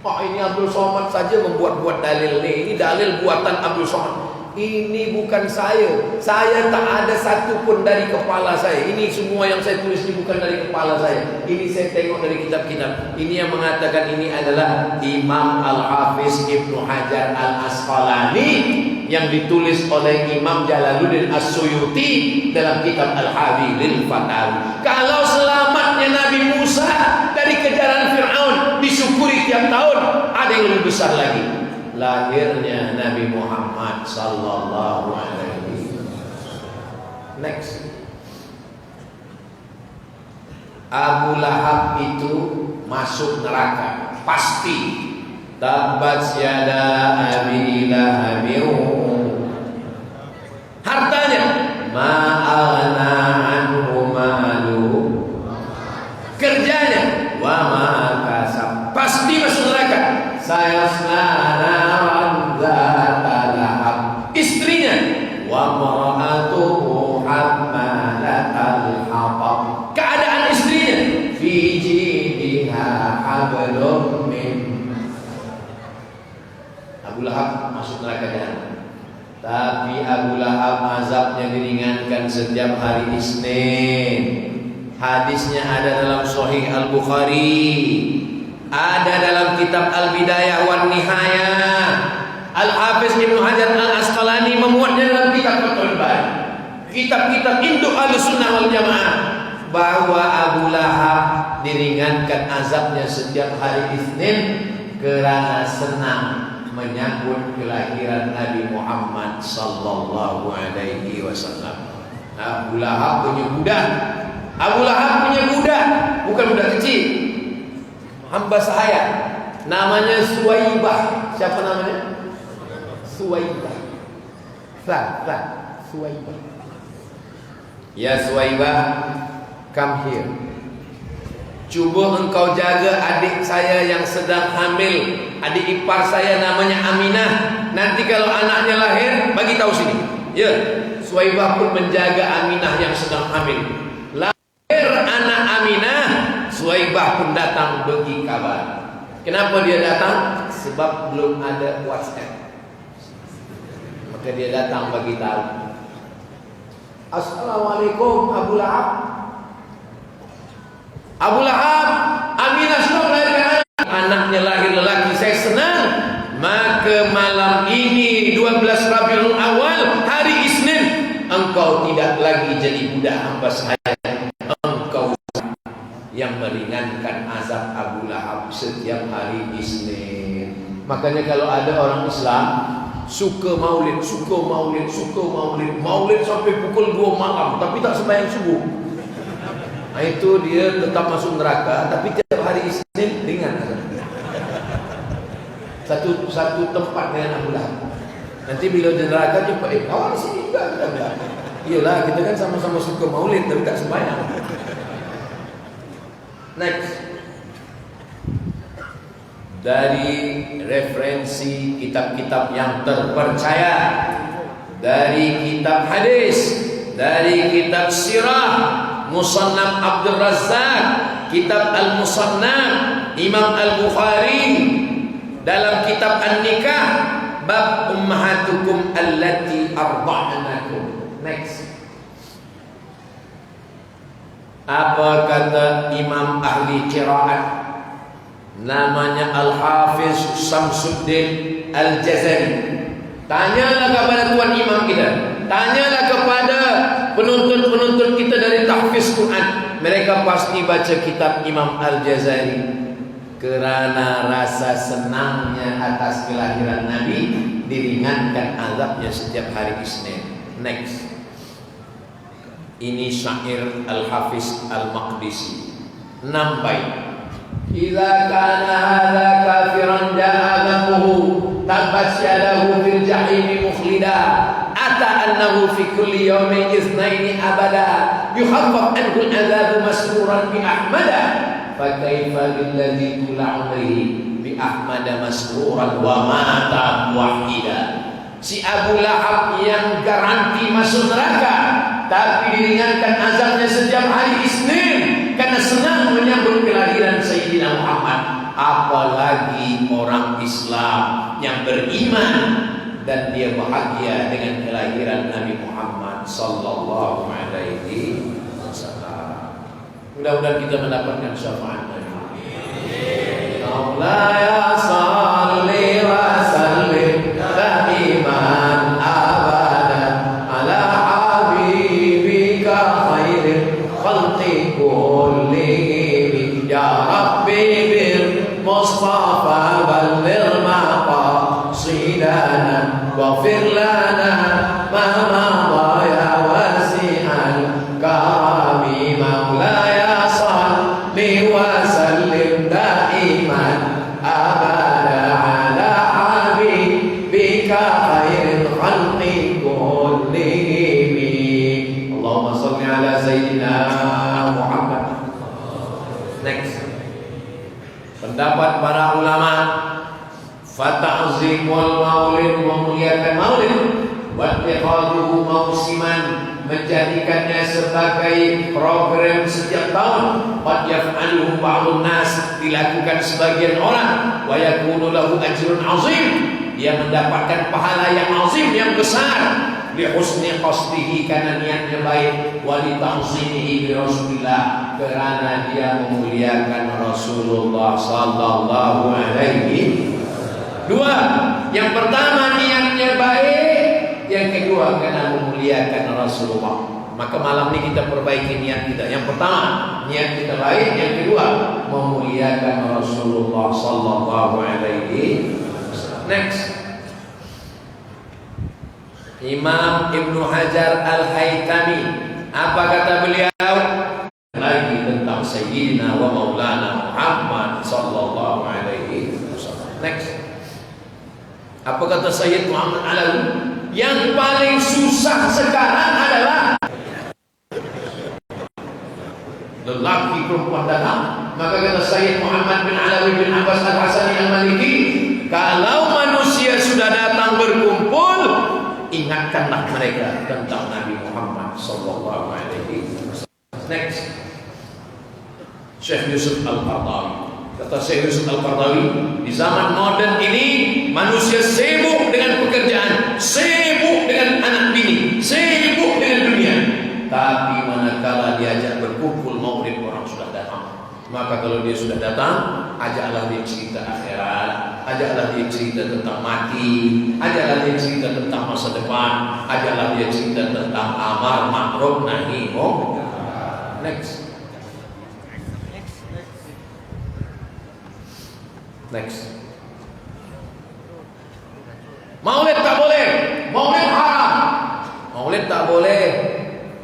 Pak, ini Abdul Somad saja membuat-buat dalil ni. Ini dalil buatan Abdul Somad. Ini bukan saya. Saya tak ada satu pun dari kepala saya. Ini semua yang saya tulis ini bukan dari kepala saya. Ini saya tengok dari kitab-kitab. Ini yang mengatakan ini adalah Imam Al-Hafiz Ibnu Hajar Al-Asqalani yang ditulis oleh Imam Jalaluddin As-Suyuti dalam kitab Al-Hawi lil Fatawi. Kalau selamatnya Nabi Musa dari kejaran Fir'aun disyukuri tiap tahun, ada yang lebih besar lagi. lahirnya Nabi Muhammad sallallahu alaihi wasallam. Next. Abu Lahab itu masuk neraka pasti. Tabbat yada abi lahabin, hartanya ma'ana anhu malu, kerjanya wa ma kasab, pasti masuk neraka. Sayasla naran dzata lahab, istrinya wa mar'atuhu hammalatal hatab, keadaan istrinya fi jidiha hablum min. Abu Lahab masuk neraka jahanam. Tapi Abu Lahab azabnya diringankan setiap hari Isnin. Hadisnya ada dalam Sahih Al-Bukhari, ada dalam kitab Al-Bidayah wan Nihayah. Al-Hafiz Ibnu Hajar Al-Asqalani memuatnya dalam kitab Fathul Bari, kitab-kitab induk Ahlussunnah wal Jamaah, bahwa Abu Lahab diringankan azabnya setiap hari Isnin karena senang menyambut kelahiran Nabi Muhammad sallallahu alaihi wasallam. Abu Lahab punya budak. Abu Lahab punya budak, bukan budak kecil. Hamba sahaya namanya Suwaibah. Siapa namanya? Suwaibah. Suwaibah. Ya Suwaibah, come here. Coba engkau jaga adik saya yang sedang hamil, adik ipar saya namanya Aminah. Nanti kalau anaknya lahir, bagi tahu sini. Ya, Suwaibah pun menjaga Aminah yang sedang hamil. Lahir anak Aminah, Suwaibah pun datang bagi kabar. Kenapa dia datang? Sebab belum ada WhatsApp. Maka dia datang bagi tahu. Assalamualaikum Abu Lahab. Abu Lahab, Aminah sudah melahirkan anaknya, lahir lelaki, saya senang. Maka malam ini 12 Rabiul Awal, hari Isnin, engkau tidak lagi jadi budak hamba saya. Engkau yang meringankan azab Abu Lahab setiap hari Isnin. Makanya kalau ada orang Islam suka maulid sampai pukul 2 malam tapi tak sembahyang subuh, nah itu dia tetap masuk neraka. Tapi tiap hari Isnin ringan. Satu tempat dengan Abu Lahab. Nanti bila di neraka jumpa, kawan di sini juga kita bilang. Iyalah, kita kan sama-sama suka maulid tapi tak sembahyang. Next. Dari referensi kitab-kitab yang terpercaya, dari kitab hadis, dari kitab sirah, Musannaf Abdul Razzaq, kitab Al-Musannaf Imam Al-Bukhari, dalam kitab An-Nikah, bab ummahatukum allati arda'anakum. Next. Apa kata Imam ahli qiraat namanya Al-Hafiz Samsuddin Al-Jazari? Tanyalah kepada tuan imam kita, tanyalah kepada penuntut-penuntut kita dari tahfiz Quran. Mereka pasti baca kitab Imam Al-Jazari. Kerana rasa senangnya atas kelahiran Nabi, diringankan azabnya setiap hari Isnin. Next. Ini syair Al-Hafiz Al-Maqdisi, 6 bait. Idza kana hadza kafiran ja'alamuhu tabbat yadahu fil jahim mukhlida ata annahu fi kulli yawmin ithnaini abada yukhaffaf anhu al-'adab masruran bi ahmada fa kaifa billadhi tula umrihi bi ahmada masruran wa mata wahida. Si Abu Lahab yang garanti masuk neraka, tapi diringankan azabnya setiap hari Isnin karena senang menyambut kelahiran Sayyidina Muhammad. Apalagi orang Islam yang beriman dan dia bahagia dengan kelahiran Nabi Muhammad sallallahu alaihi wasallam. Mudah-mudahan kita mendapatkan syafaat Nabi. Allah ya salli wa sallim daiman abadan ala habibika khairil khalqi kullihim ya rabbi bil mustafa balligh maqasid lana ma madha ya wasi'al karami maulaya salli wa sallim daiman abada ala habibika khairil khalqi kullihim. Allahumma salli ala sayyidina Muhammad. Next, pendapat para ulama, fata'zimul maulid, memuliakan maulid, wa ittikhadhuhu mausiman, menjadikannya sebagai program setiap tahun, qad yaf'aluhu ba'dun nas, dilakukan sebagian orang, wa yakunu lahu ajrun 'azim, dia mendapatkan pahala yang azim, yang besar, li husni qasdihi, karena niatnya baik, wa li ta'zimihi bi Rasulillah, karena dia memuliakan Rasulullah sallallahu alaihi. Dua, yang pertama niatnya baik, yang kedua karena memuliakan Rasulullah. Maka malam ini kita perbaiki niat kita. Yang pertama niat kita baik, yang kedua memuliakan Rasulullah sallallahu alaihi wasallam. Next, Imam Ibnu Hajar Al-Haytami, apa kata beliau lagi tentang Sayyidina wa Maulana Muhammad sallallahu alaihi wasallam? Next, apa kata Sayyid Muhammad Alawi? Yang paling susah sekarang adalah lelaki perempuan datang. Maka kata Sayyid Muhammad bin Alawi bin Abbas Al-Hasani Al-Maliki, kalau manusia sudah datang berkumpul, ingatkanlah mereka tentang Nabi Muhammad sallallahu alaihi wasallam. Next, Syekh Yusuf Al-Qaradawi. Kata Syekh Yusuf Al-Qaradawi, di zaman modern ini manusia sibuk dengan pekerjaan, sibuk dengan anak bini, sibuk dengan dunia. Tapi manakala diajak berkumpul maulid, orang sudah datang. Maka kalau dia sudah datang, ajaklah dia cerita akhirat, ajaklah dia cerita tentang mati, ajaklah dia cerita tentang masa depan, ajaklah dia cerita tentang amar ma'ruf nahi munkar. Next. Next, maulid tak boleh, maulid haram, maulid tak boleh.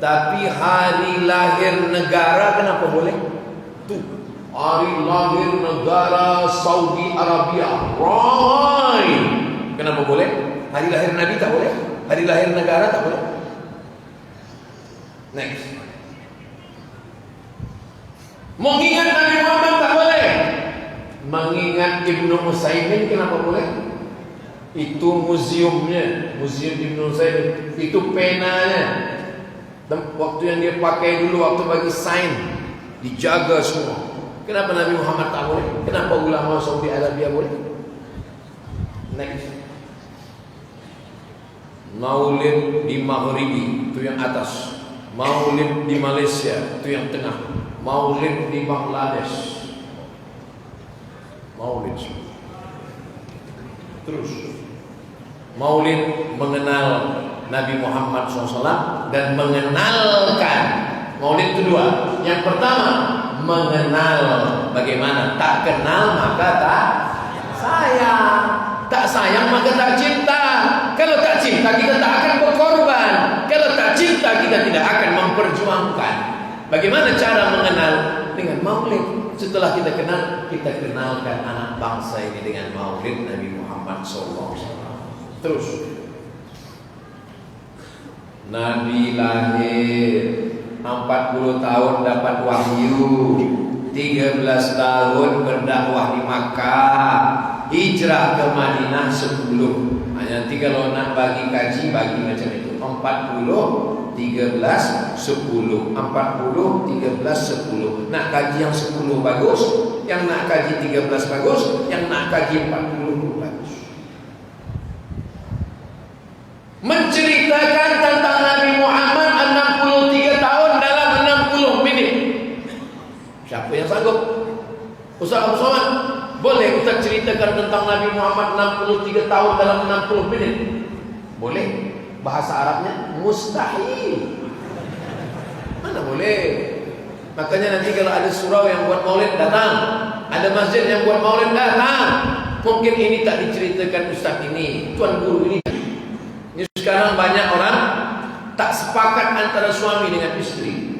Tapi hari lahir negara kenapa boleh? Tuh, hari lahir negara Saudi Arabia, right? Kenapa boleh? Hari lahir Nabi tak boleh, hari lahir negara tak boleh. Next, mengingat Nabi Muhammad tak boleh. Mengingat Ibnu Utsaimin kenapa boleh? Itu museumnya, museum Ibnu Utsaimin, itu penanya, waktu yang dia pakai dulu waktu bagi sain, dijaga semua. Kenapa Nabi Muhammad tak boleh? Kenapa ulama Saudi Arabia boleh? Next, maulid di Maghribi, itu yang atas. Maulid di Malaysia, itu yang tengah. Maulid di Bangladesh, maulid. Terus maulid mengenal Nabi Muhammad SAW dan mengenalkan. Maulid itu dua. Yang pertama mengenal, bagaimana? Tak kenal maka tak sayang, tak sayang maka tak cinta. Kalau tak cinta kita tak akan berkorban. Kalau tak cinta kita tidak akan memperjuangkan. Bagaimana cara mengenal? Dengan maulid. Setelah kita kenal, kita kenalkan anak bangsa ini dengan maulid Nabi Muhammad SAW. Terus, Nabi lahir 40 tahun dapat wahyu, 13 tahun berdakwah di Makkah, hijrah ke Madinah 10. Nanti kalau nak bagi kaji, bagi macam itu 40, 13, 10 40, 13, 10. Nak kaji yang 10 bagus, yang nak kaji 13 bagus, yang nak kaji 40 bagus. Menceritakan tentang Nabi Muhammad 63 tahun dalam 60 menit. Siapa yang sanggup? Ustaz Abu Somad, boleh Ustaz ceritakan tentang Nabi Muhammad 63 tahun dalam 60 menit? Boleh. Bahasa Arabnya mustahil. Mana boleh? Makanya nanti kalau ada surau yang buat maulid, datang. Ada masjid yang buat maulid, datang. Mungkin ini tak diceritakan Ustaz ini, Tuan Guru ini. Ini sekarang banyak orang tak sepakat antara suami dengan istri.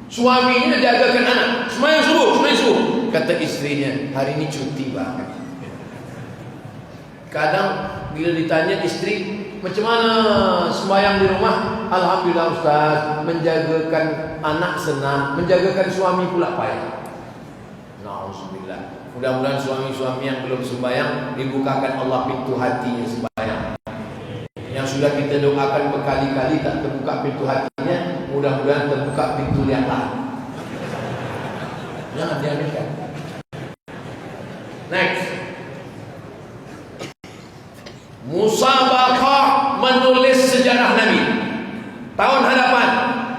Suaminya jagakan anak, sembahyang subuh. Kata istrinya, hari ini cuti banget. Kadang bila ditanya istri, macam mana sembahyang di rumah? Alhamdulillah Ustaz, menjagakan anak senang, menjagakan suami pula payah. Na'udzubillah. Mudah-mudahan suami-suami yang belum sembahyang dibukakan Allah pintu hatinya sembahyang. Yang sudah kita doakan berkali-kali tak terbuka pintu hatinya, mudah-mudahan terbuka pintu yang lain. Jangan diambilkan. Next. Musabaqah menulis sejarah Nabi. Tahun hadapan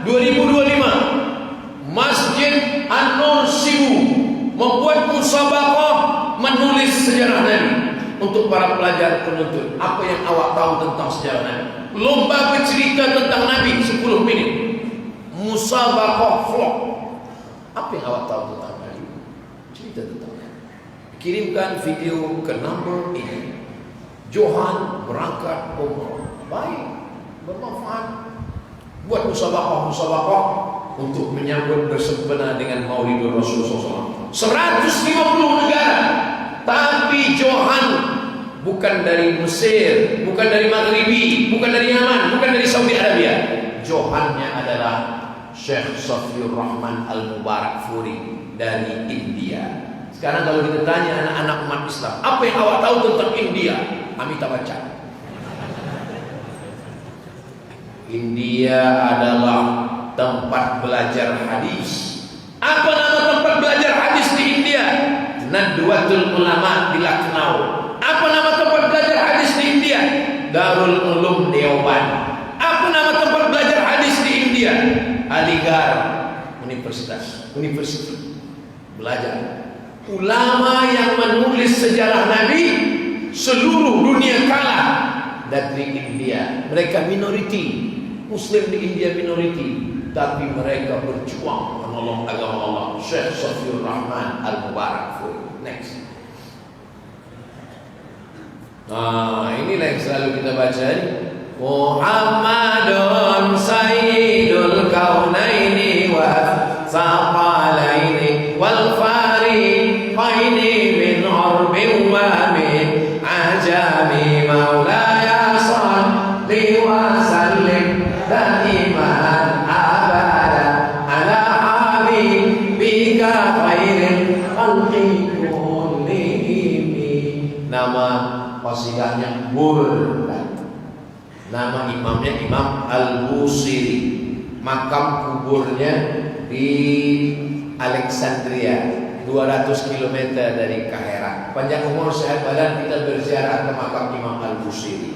2025, Masjid An-Nur Sibu membuat musabaqah menulis sejarah Nabi untuk para pelajar penuntut. Apa yang awak tahu tentang sejarah Nabi? Lomba bercerita tentang Nabi 10 minit. Musabaqah vlog. Apa yang awak tahu tentang Nabi? Cerita tentang Nabi. Kirimkan video ke nombor ini. Johan berangkat umrah. Baik, bermanfaat. Buat musabaqah untuk menyambut bersempena dengan Maulidul Rasulullah SAW. 150 negara. Tapi Johan bukan dari Mesir, bukan dari Maghribi, bukan dari Yaman, bukan dari Saudi Arabia. Johannya adalah Syekh Safiur Rahman Al-Mubarakfuri dari India. Sekarang kalau kita tanya anak-anak umat Islam, apa yang awak tahu tentang India? Amitabh Bachchan. India adalah tempat belajar hadis. Apa nama tempat belajar hadis di India? Nadwatul Ulama di Lucknow. Apa nama tempat belajar hadis di India? Darul Ulum Deoban. Apa nama tempat belajar hadis di India? Aligarh Universitas. University. Belajar. Ulama yang menulis sejarah Nabi seluruh dunia kalah dari India. Mereka minoriti. Muslim di India minoriti, tapi mereka berjuang menolong agama Allah. Syekh Safiur Rahman Al-Mubarakfuri. Next. Inilah yang selalu kita baca. Muhammadun Sayyidul Kaunaini wa Thaqalaini wal Fariqaini min Urbin wa min Ajami Maulaya salli wa sallim daiman abada ala habibika khairil khalqi kullihim. Nama qasidahnya Burdah. Nama imamnya Imam Al-Busiri. Makam kuburnya di Alexandria, 200 km dari Kahira. Panjang umur sehat badan kita berziarah ke makam Imam Al-Busiri.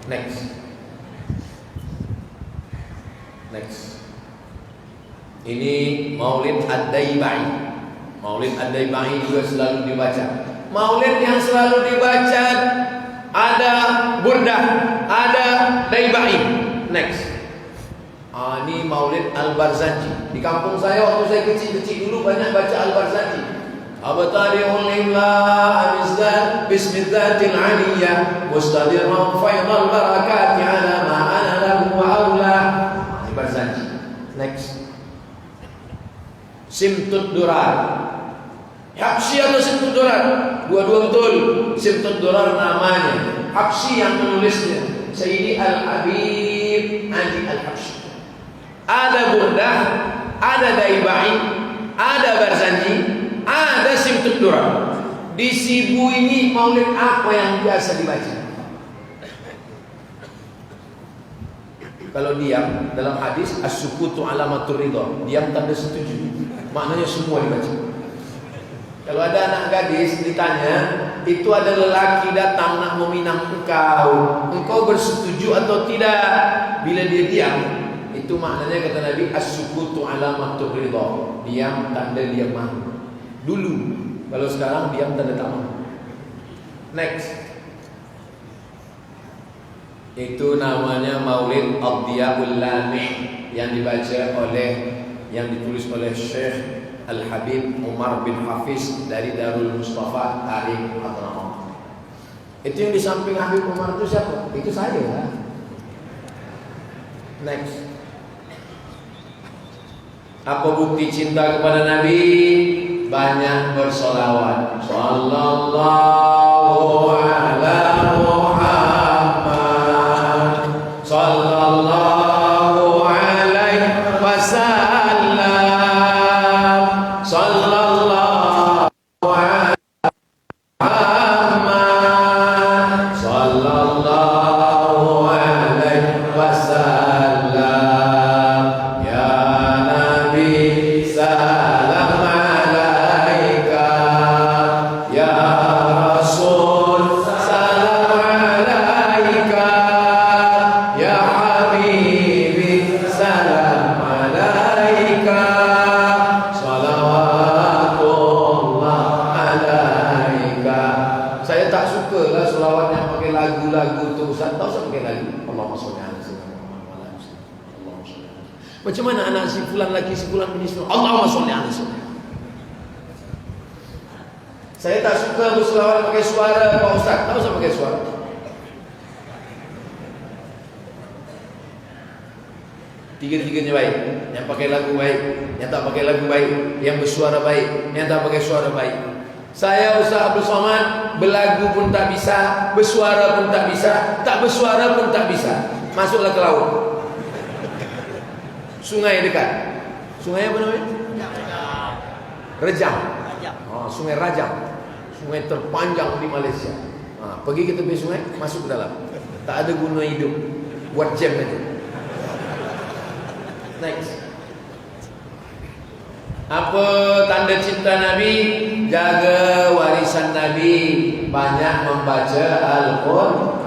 Next. Ini Maulid Ad-Daibai. Maulid Ad-Daibai juga selalu dibaca. Maulid yang selalu dibaca ada Burdah, ada Daibai. Next. Ini Maulid Al-Barzanji. Di kampung saya waktu saya kecil-kecil dulu banyak baca Al-Barzanji. Abtari'ul imla amizdan bismillatil aliyah mustadirran faydal barakati ala ma ana lahu wa awla. Al-Barzanji. Next. Simtud Durar. Habsyi atau Simtud Durar? Dua-dua betul. Simtud Durar namanya. Habsyi yang menulisnya Sayyidi Al-Habib Ali Al-Habsyi. Ada Burdah, ada Daibai, ada Barzanji, ada Simtud Durar. Di Sibu ini maulid apa yang biasa dibaca? Kalau diam dalam hadis as-sukutu alamatur ridha, diam tanda setuju. Maknanya semua dibaca. Kalau ada anak gadis ditanya, itu ada lelaki datang nak meminang engkau bersetuju atau tidak? Bila dia diam, itu maknanya kata Nabi as-sukutu alamatur ridha, diam tanda dia mahu. Dulu, kalau sekarang diam tanda tak mahu. Next. Itu namanya Maulid Ad-Diyaul Lamih yang ditulis oleh Syekh Al-Habib Umar bin Hafiz dari Darul Mustafa Tarik Hadramaut. Itu yang di samping Habib Umar itu siapa? Itu saya. Next. Apa bukti cinta kepada Nabi? Banyak bersolawat. Sallallahu ala Muhammad, sallallahu alaihi wasallam, sallallahu ala Muhammad, sallallahu alaihi wasallam. Ya Nabi salam alaika, ya Rasul salam alaika, ya Habibi salam alaika, salawatullah alaika. Saya tak suka lah selawat yang pakai lagu-lagu tu. Ustaz tahu saya pakai lagu Allahumma sholli ala sayyidina Muhammad. Allahumma sholli ala. Macam mana anak si fulan lagi si fulan bini si fulan? Allahumma sholli ala sayyidina. Saya tak suka berselawat pakai suara Pak Ustaz. Tahu saya pakai suara? Tiga-tiganya baik. Yang pakai lagu baik, yang tak pakai lagu baik, yang bersuara baik, yang tak pakai suara baik. Saya Ustaz Abdul Somad, berlagu pun tak bisa, bersuara pun tak bisa, tak bersuara pun tak bisa. Masuklah ke laut. Sungai dekat. Sungai apa namanya? Rejang. Sungai Rajang. Sungai terpanjang di Malaysia. Pergi ke tepi sungai, masuk ke dalam. Tak ada guna hidup. Buat jam aja. Next. Apa tanda cinta Nabi? Jaga warisan Nabi, banyak membaca Al-Quran.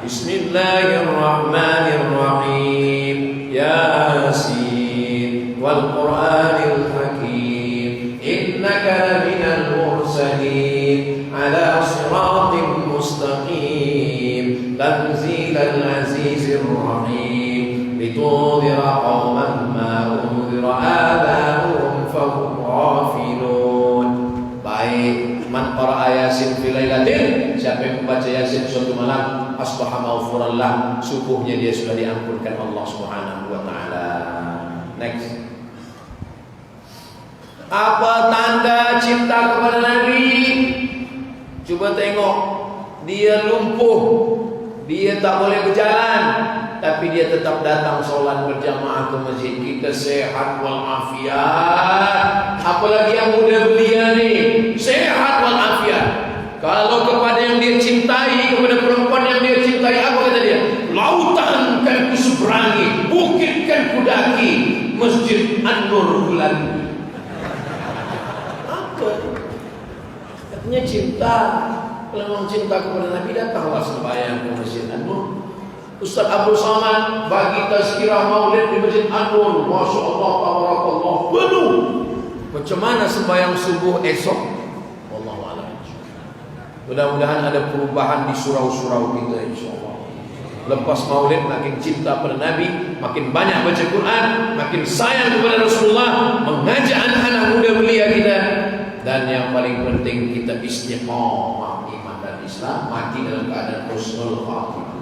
Bismillahirrahmanirrahim. Yasin wal Qur'anil Hakim, innaka laminal mursalin ala siratim mustaqim, tanzilal azizir rahim, litudhira qauman ma unzira aba'uhum fahum ghafilun. Baik, man qara'a Yasin fi lailatin, siapa yang membaca Yasin suatu malam, asbaha maghfuran lah, subuhnya dia sudah diampunkan Allah Subhanahu wa taala. Next. Apa tanda cinta kepada Nabi? Coba tengok, dia lumpuh, dia tak boleh berjalan, tapi dia tetap datang solat berjamaah ke masjid. Kita sehat walafiat. Apalagi yang muda belia ni, sehat walafiat. Kalau kepada yang dia cintai, kepada perempuan yang dia cintai, apa kata dia? Lautan kan ku seberangi, bukit kan ku daki, Masjid An-Nur bulan. Apa? Katanya cinta. Kalau memang cinta kepada Nabi, datanglah sembahyang ke Masjid An-Nur. Ustaz Abdul Somad bagi tazkirah maulid di Masjid An-Nur, Masya Allah, tabarakallah, penuh. Macam mana sembahyang subuh esok? Wallahualam. Mudah-mudahan ada perubahan di surau-surau kita, insyaAllah. Lepas maulid makin cinta pada Nabi, makin banyak baca Quran, makin sayang kepada Rasulullah, mengajak anak-anak muda belia kita. Dan yang paling penting, kita istiqamah iman dan Islam, mati dalam keadaan husnul khatimah.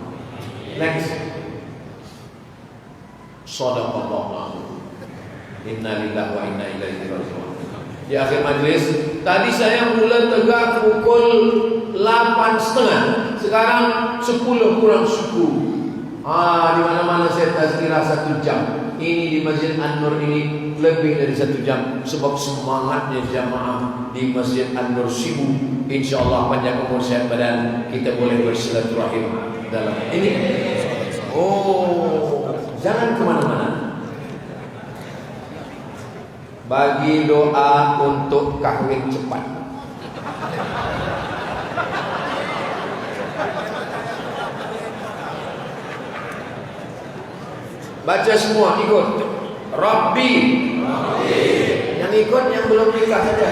Next. Shadaqallahu alazim. Inna lillahi wa inna ilaihi raji'un. Di akhir majlis tadi saya mula tegak pukul 8.30. Sekarang 10 kurang 10. Di mana-mana saya tazkirah 1 jam. Ini di Masjid An-Nur ini lebih dari 1 jam. Sebab semangatnya jamaah di Masjid An-Nur sibuk. InsyaAllah panjang umur sehat badan, kita boleh bersilaturahim dalam ini. Jangan kemana-mana. Bagi doa untuk kahwin cepat. Baca semua, ikut. Rabbi. Yang ikut yang belum nikah saja.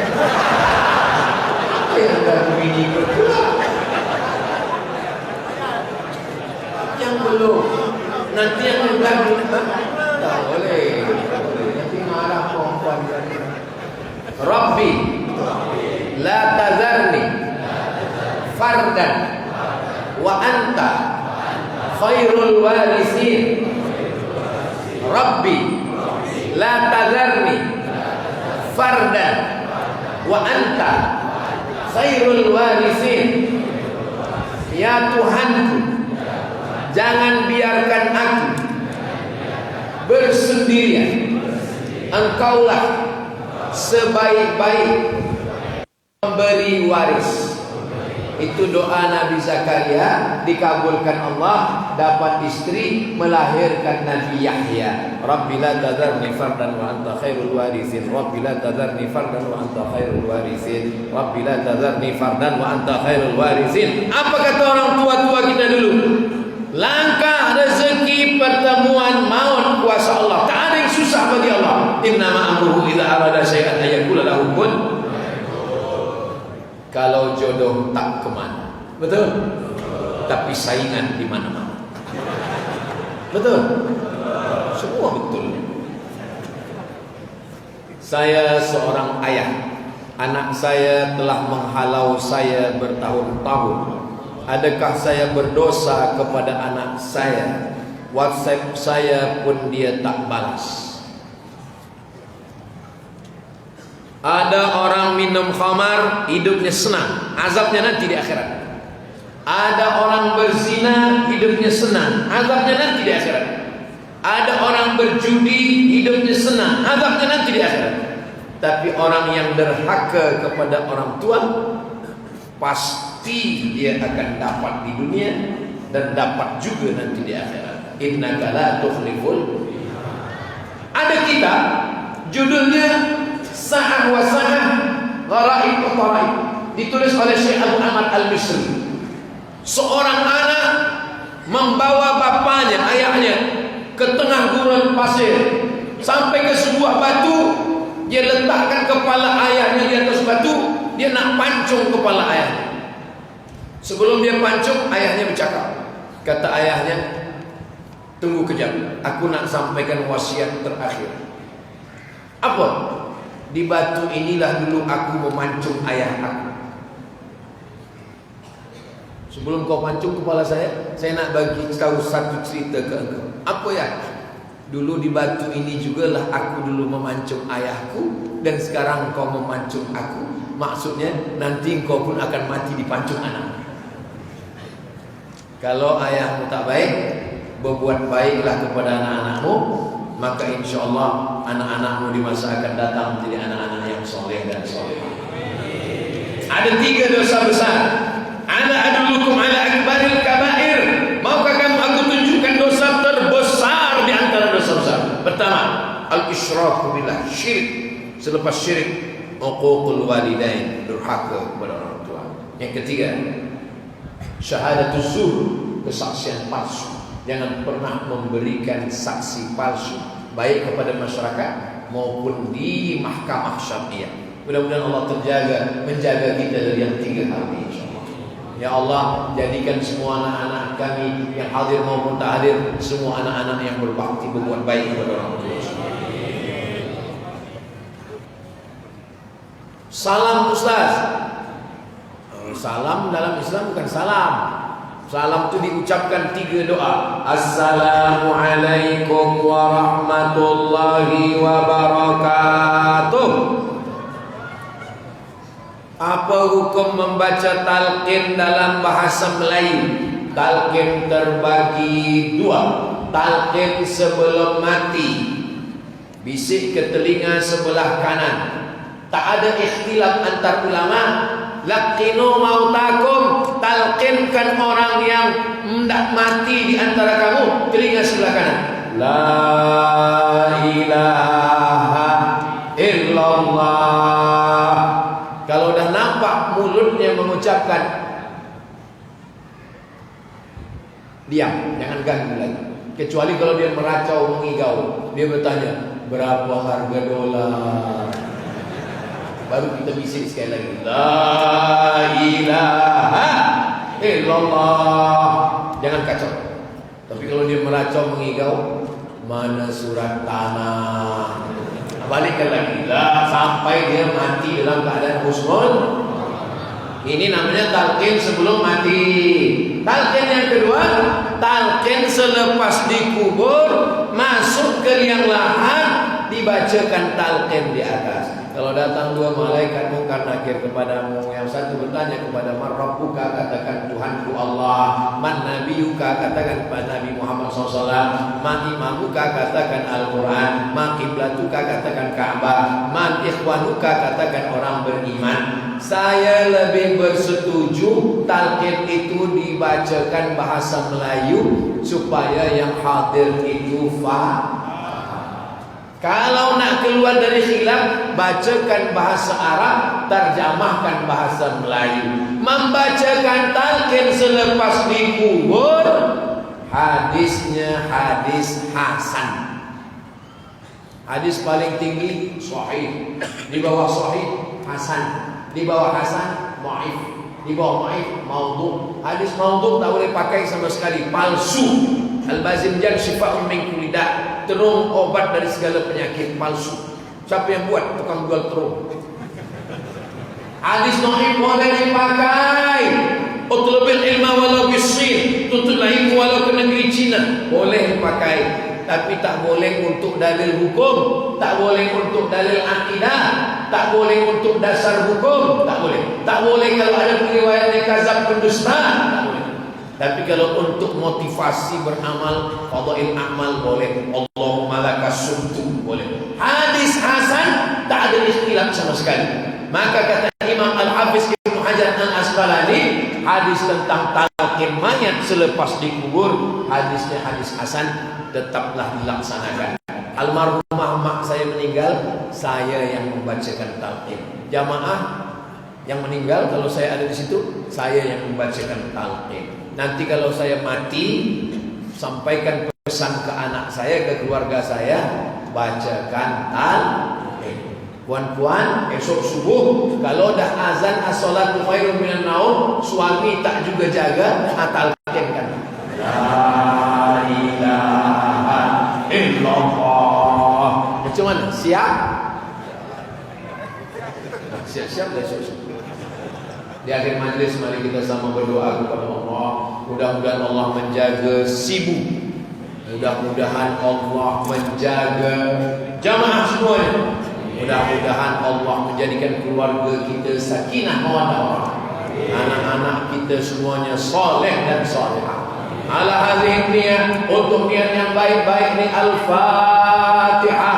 Yang dah bini ikut pula. Yang belum. Nanti yang dah nikah tak boleh. Nanti marah perempuan. Rabbi, la tazarni fardan wa anta khairul warisin Rabbi la tadharni fardan wa anta khairul warithin. Ya Tuhanku, jangan biarkan aku bersendirian. Engkaulah sebaik-baik memberi waris. Itu doa Nabi Zakaria, dikabulkan Allah, dapat istri, melahirkan Nabi Yahya. Rabbi la tadharni fardan wa anta khairul warithin. Rabbi la tadharni fardan wa anta khairul warithin. Rabbi la tadharni fardan wa anta khairul warithin. Apa kata orang tua-tua kita dulu? Langkah rezeki pertemuan maut kuasa Allah. Tak ada yang susah bagi Allah. Innama amruhu idza arada syai'an ayaqula lahu kun. Kalau jodoh tak kemana, betul? Tapi saingan di mana-mana, betul? Semua betul. Saya seorang ayah. Anak saya telah menghalau saya bertahun-tahun. Adakah saya berdosa kepada anak saya? WhatsApp saya pun dia tak balas. Ada orang minum khamar, hidupnya senang, azabnya nanti di akhirat. Ada orang berzina, hidupnya senang, azabnya nanti di akhirat. Ada orang berjudi, hidupnya senang, azabnya nanti di akhirat. Tapi orang yang derhaka kepada orang tua, pasti dia akan dapat di dunia dan dapat juga nanti di akhirat. Innaka la tukhliful. Ada kitab judulnya Sa'ah wa Sa'ah Gharaib wa Taraib, ditulis oleh Syekh Abu Ahmad Al-Misri. Seorang anak membawa bapaknya, ayahnya ke tengah gurun pasir, sampai ke sebuah batu. Dia letakkan kepala ayahnya di atas batu. Dia nak pancung kepala ayahnya. Sebelum dia pancung, ayahnya bercakap. Kata ayahnya, tunggu kejap, aku nak sampaikan wasiat terakhir. Apa? Di batu inilah dulu aku memancung ayah aku. Sebelum kau pancung kepala saya nak bagi tahu satu cerita ke engkau. Apa ya? Dulu di batu ini jugalah aku dulu memancung ayahku, dan sekarang kau memancung aku. Maksudnya nanti kau pun akan mati dipancung anak. Kalau ayahmu tak baik, berbuat baiklah kepada anak-anakmu, maka insya Allah anak-anakmu di masa akan datang menjadi anak-anak yang soleh dan soleh. Ada 3 dosa besar. Ana adullukum ala akbaril kabair. Maukah kamu aku tunjukkan dosa terbesar di antara dosa besar? Pertama, al-isyraku billah, syirik. Selepas syirik, uququl walidain, durhaka kepada orang tua. Yang ketiga, syahadatuz zur, kesaksian palsu. Jangan pernah memberikan saksi palsu, baik kepada masyarakat maupun di mahkamah syariah. Mudah-mudahan Allah menjaga kita dari yang 3 hal ini, insyaallah. Ya Allah, jadikan semua anak-anak kami yang hadir maupun tak hadir, semua anak-anak yang berbakti, berbuat baik kepada orang tua. Salam Ustaz. Salam dalam Islam bukan salam. Salam itu diucapkan 3 doa. Assalamualaikum warahmatullahi wabarakatuh. Apa hukum membaca talqin dalam bahasa Melayu? Talqin terbagi 2. Talqin sebelum mati, bisik ke telinga sebelah kanan. Tak ada ikhtilaf antar ulama. Laqinu mautakum, talqinkan orang yang hendak mati di antara kamu, telinga sebelah kanan. La ilaha illallah. Kalau dah nampak mulutnya mengucapkan, diam, jangan ganggu lagi. Kecuali kalau dia meracau, mengigau, dia bertanya, berapa harga dolar? Baru kita bisik sekali lagi, la ilaha illallah. Jangan kacau. Tapi kalau dia meracau, mengigau, mana surat tanah, balikkan lagi lah sampai dia mati dalam keadaan husnul. Ini namanya talqin sebelum mati. Talqin yang kedua, talqin selepas dikubur, masuk ke liang lahat, dibacakan talqin di atas. Kalau datang dua malaikat mungkar nakir kepadamu, yang satu bertanya kepada man rabbuka, katakan Tuhanku Allah. Man nabiyuka, katakan kepada Nabi Muhammad SAW. Man imamuka, katakan Al-Quran. Man kiblatuka, katakan Ka'bah. Man ikhwanuka, katakan orang beriman. Saya lebih bersetuju talqin itu dibacakan bahasa Melayu supaya yang hadir itu faham. Kalau nak keluar dari khilaf, bacakan bahasa Arab, terjemahkan bahasa Melayu. Membacakan talqin selepas dikubur, hadisnya hadis hasan. Hadis paling tinggi sahih, di bawah sahih hasan, di bawah hasan dhaif, di bawah dhaif maudhu. Hadis maudhu tak boleh pakai sama sekali, palsu. Al-Bazinjan syifa'un min kulli da', terung obat dari segala penyakit, palsu. Siapa yang buat? Tukang jual terung. Hadis dhaif boleh dipakai. Utlubil ilma walau bisin, tuntutlah ilmu walau ke negeri Cina, boleh dipakai. Tapi tak boleh untuk dalil hukum, tak boleh untuk dalil akidah, tak boleh untuk dasar hukum, tak boleh. Tak boleh kalau ada riwayat yang kazab pendusta, tak boleh. Tapi kalau untuk motivasi beramal, fadhail amal boleh. Allahumma lakas sumtu boleh. Hadis hasan tak ada ikhtilaf sama sekali. Maka kata Imam Al-Hafiz Ibnu Hajar Al-Asqalani, hadis tentang talqin mayat selepas dikubur, hadisnya hadis hasan, tetaplah dilaksanakan. Almarhumah mak saya meninggal, saya yang membacakan talqin. Jamaah yang meninggal, kalau saya ada di situ, saya yang membacakan talqin. Nanti kalau saya mati, sampaikan pesan ke anak saya, ke keluarga saya, bacakan talqin. Puan-puan, esok subuh kalau dah azan as-salatu khairun minan naum, suami tak juga jaga, talqinkan. La ilaha illallah. Macam mana? Siap? Siap-siap dah esok. Di akhir majlis mari kita sama berdoa kepada Allah. Mudah-mudahan Allah menjaga sibuk. Mudah-mudahan Allah menjaga jamaah semuanya. Mudah-mudahan Allah menjadikan keluarga kita sakinah mawaddah warahmah. Anak-anak kita semuanya soleh dan solehah. Ala hadhihi niyyah, untuk niat yang baik-baik ni Al-Fatihah.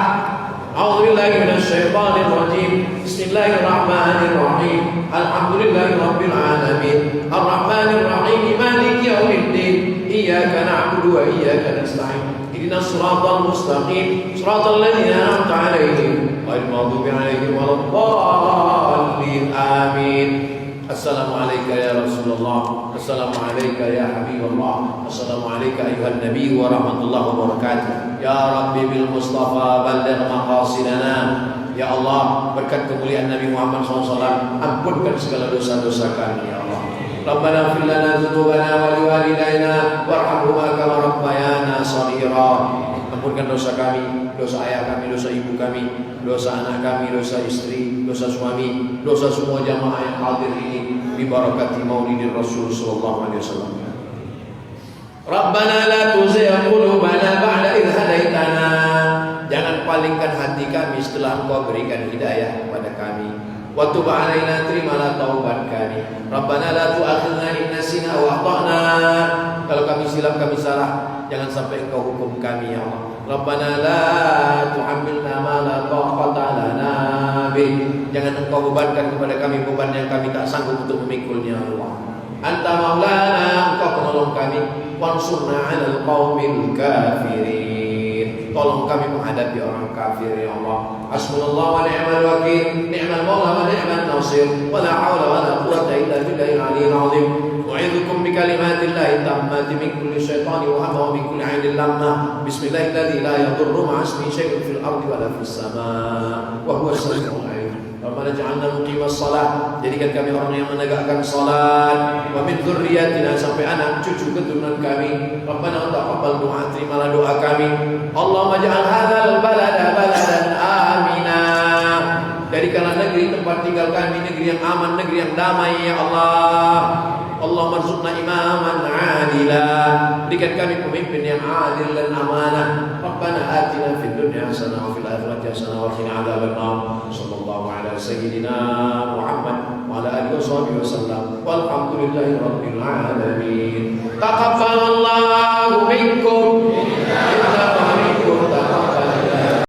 A'udzubillahi minasyaitonir rajim. Bismillahirrahmanirrahim. Alhamdulillahirabbil alamin. Arrahmanir rahim. Maliki yaumiddin. Iyyaka na'budu wa iyyaka nasta'in. Ihdinas siratal mustaqim. Siratal ladzina an'amta 'alaihim ghairil maghdubi 'alaihim waladdallin. Amin. Assalamualaikum ya Rasulullah. Assalamualaikum ya Habibullah. Assalamualaikum ayuhan Nabi wa rahmatullahi wa barakatuh. Ya Rabbi bil Mustafa balligh maqasidana. Ya Allah, berkat kemuliaan Nabi Muhammad SAW, ampunkan segala dosa-dosa kami ya Allah. Rabbana ighfir lana dzunubana wa liwalidayna warhamhuma kama rabbayana shaghira. Ampunkan dosa kami, dosa ayah kami, dosa ibu kami, dosa anak kami, dosa istri, dosa suami, dosa semua jamaah yang hadir ini, bi barakati maulidir Rasul sallallahu alaihi wasallam. Rabbana la tuzigh qulubana ba'da idh hadaitana. Jangan palingkan hati kami setelah Engkau berikan hidayah kepada kami. Wa tub 'alaina, terimalah taubat kami. Rabbana la tu'akhidhna in nasina wa akhtana. Kalau kami silap, kami salah, jangan sampai Engkau hukum kami ya Allah. Rabbana la tuhammilna ma la taqata lana bih. Jangan Engkau bebankan kepada kami beban yang kami tak sanggup untuk memikulnya ya Allah. Anta maulana, Engkau penolong kami. Wansurna 'alal qaumil kafirin. Tolong kami menghadapi orang kafir ya Allah. Hasbunallahu wa ni'mal wakil, ni'mal maula wa ni'man nasir. Wa la haula wa la quwwata illa billahil 'aliyyil 'azim. U'idzukum bi kalimatillahi tammati min kulli syaitani wa hamma wa min kulli 'ainin lamma. Bismillahilladzi la yadurru ma'a ismihi syai'un fil ardi wa la fis samaa wa huwas samiul 'alim. Rabbana ja'alna muqimas shalah, jadikan kami orang yang menegakkan salat. Wa min dzurriyyatina, sampai anak cucu keturunan kami. Rabbana taqabbal du'a, terimalah doa kami. Allahumma ja'al hadzal balada baladan amina. Jadikanlah negeri tempat tinggal kami negeri yang aman, negeri yang damai ya Allah. Allah marzuqna imaman adila, berikan kami pemimpin yang adil dan amanah. Rabbana atina fid dunya hasanah wa fil akhirati hasanah wa qina adzabannar. Sallallahu ala sayyidina Muhammad wa ala alihi washabihi wasallam. Walhamdulillahi rabbil alamin. Taqabbalallahu